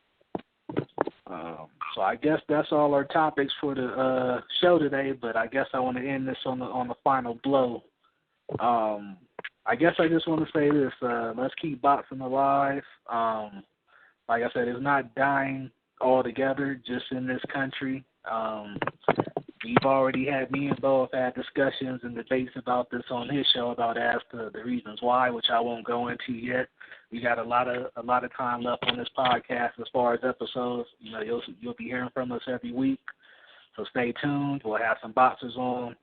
So I guess that's all our topics for the show today, but I guess I want to end this on the final blow. I guess I just want to say this. Let's keep boxing alive. Like I said, it's not dying altogether just in this country. We've already me and Bo have had discussions and debates about this on his show about the reasons why, which I won't go into yet. We got a lot of time left on this podcast as far as episodes. You'll be hearing from us every week, so stay tuned. We'll have some boxers on,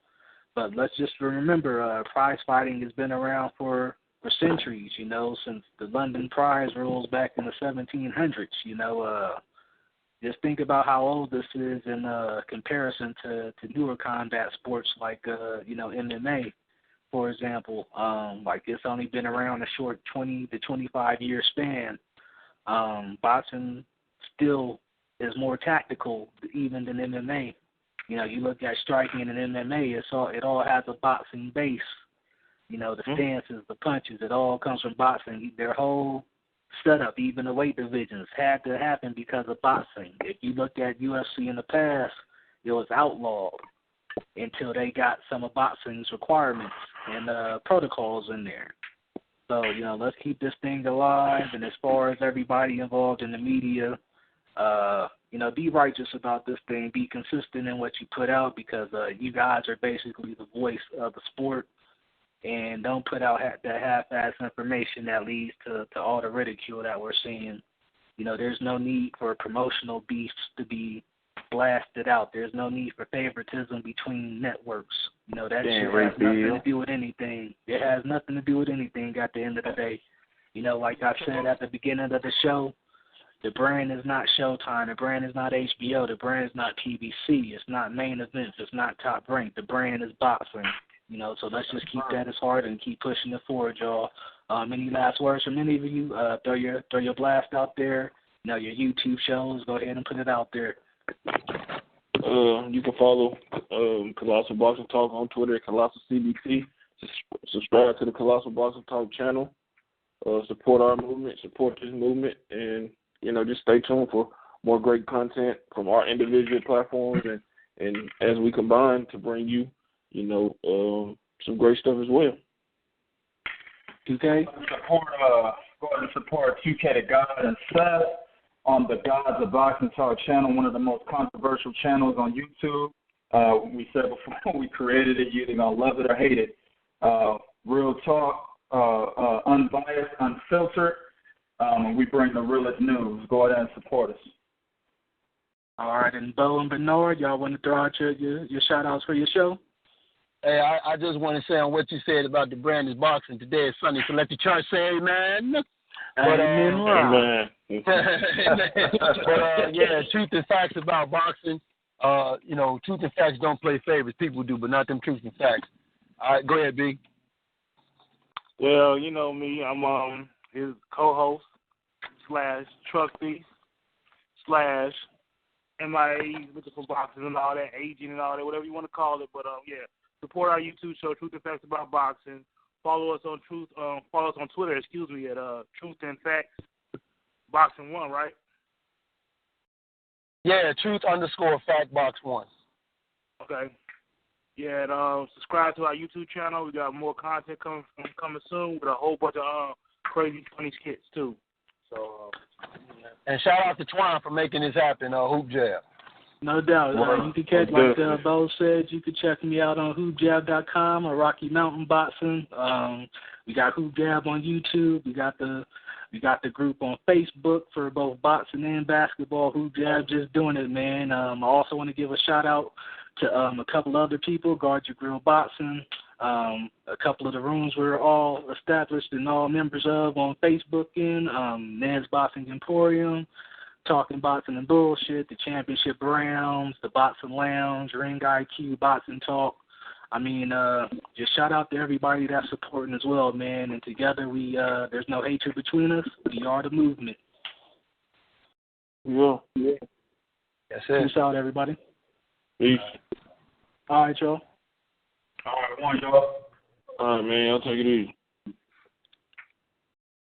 but let's just remember, prize fighting has been around for centuries. Since the London prize rules back in the 1700s. Just think about how old this is in comparison to newer combat sports like MMA. For example, it's only been around a short 20 to 25 year span. Boxing still is more tactical even than MMA. You look at striking in MMA, it all has a boxing base. The stances, the punches, it all comes from boxing. Their whole setup, even the weight divisions, had to happen because of boxing. If you look at UFC in the past, it was outlawed until they got some of boxing's requirements and protocols in there. So, let's keep this thing alive. And as far as everybody involved in the media, be righteous about this thing. Be consistent in what you put out because you guys are basically the voice of the sport. And don't put out that half-ass information that leads to all the ridicule that we're seeing. There's no need for promotional beefs to be blasted out. There's no need for favoritism between networks. That shit has nothing to do with anything. It has nothing to do with anything at the end of the day. Like I said at the beginning of the show, the brand is not Showtime. The brand is not HBO. The brand is not PBC. It's not Main Events. It's not Top Rank. The brand is boxing. So let's just keep that as hard and keep pushing it forward, y'all. Any last words from any of you? Throw your blast out there. Your YouTube shows. Go ahead and put it out there. You can follow Colossal Boxing Talk on Twitter at Colossal CBT. Subscribe to the Colossal Boxing Talk channel. Support our movement. Support this movement, and just stay tuned for more great content from our individual platforms and as we combine to bring you some great stuff as well. 2K? Go ahead and support 2K the God and Seth on the Gods of Boxing Talk channel, one of the most controversial channels on YouTube. We said before we created it, you're either going to love it or hate it. Real talk, unbiased, unfiltered, and we bring the realest news. Go ahead and support us. All right, and Bo and Bernard, y'all want to throw out your shout-outs for your show? Hey, I just want to say on what you said about the Brandon's boxing today is Sunday, so let the church say amen. But, Amen. But yeah, truth and facts about boxing. Truth and facts don't play favorites. People do, but not them truth and facts. All right, go ahead, B. Well, you know me. I'm his co-host / truck thief / MIA looking for boxing and all that, agent and all that, whatever you want to call it. But yeah, support our YouTube show, Truth and Facts About Boxing. Follow us on Twitter, at Truth and Facts Boxing 1, right? Yeah, Truth_Fact Box 1. Okay. Yeah, and subscribe to our YouTube channel. We got more content coming soon with a whole bunch of crazy, funny skits too. So. And shout out to Twine for making this happen. Hoop Jab. No doubt. You can catch, like Bo said, you can check me out on hoopjab.com or Rocky Mountain Boxing. We got Hoop Jab on YouTube. We got the group on Facebook for both boxing and basketball. Hoop Jab, just doing it, man. I also want to give a shout out to a couple other people, Guard Your Grill Boxing. A couple of the rooms we're all established and all members of on Facebook Ned's Boxing Emporium, Talking Boxing and Bullshit, the Championship Rounds, the Boxing Lounge, Ring IQ, Boxing Talk. I mean, just shout out to everybody that's supporting as well, man. And together we there's no hatred between us. We are the movement. Yeah. That's it. Peace out, everybody. Peace. All right, y'all. All right, one, y'all. All right, man. I'll take it easy.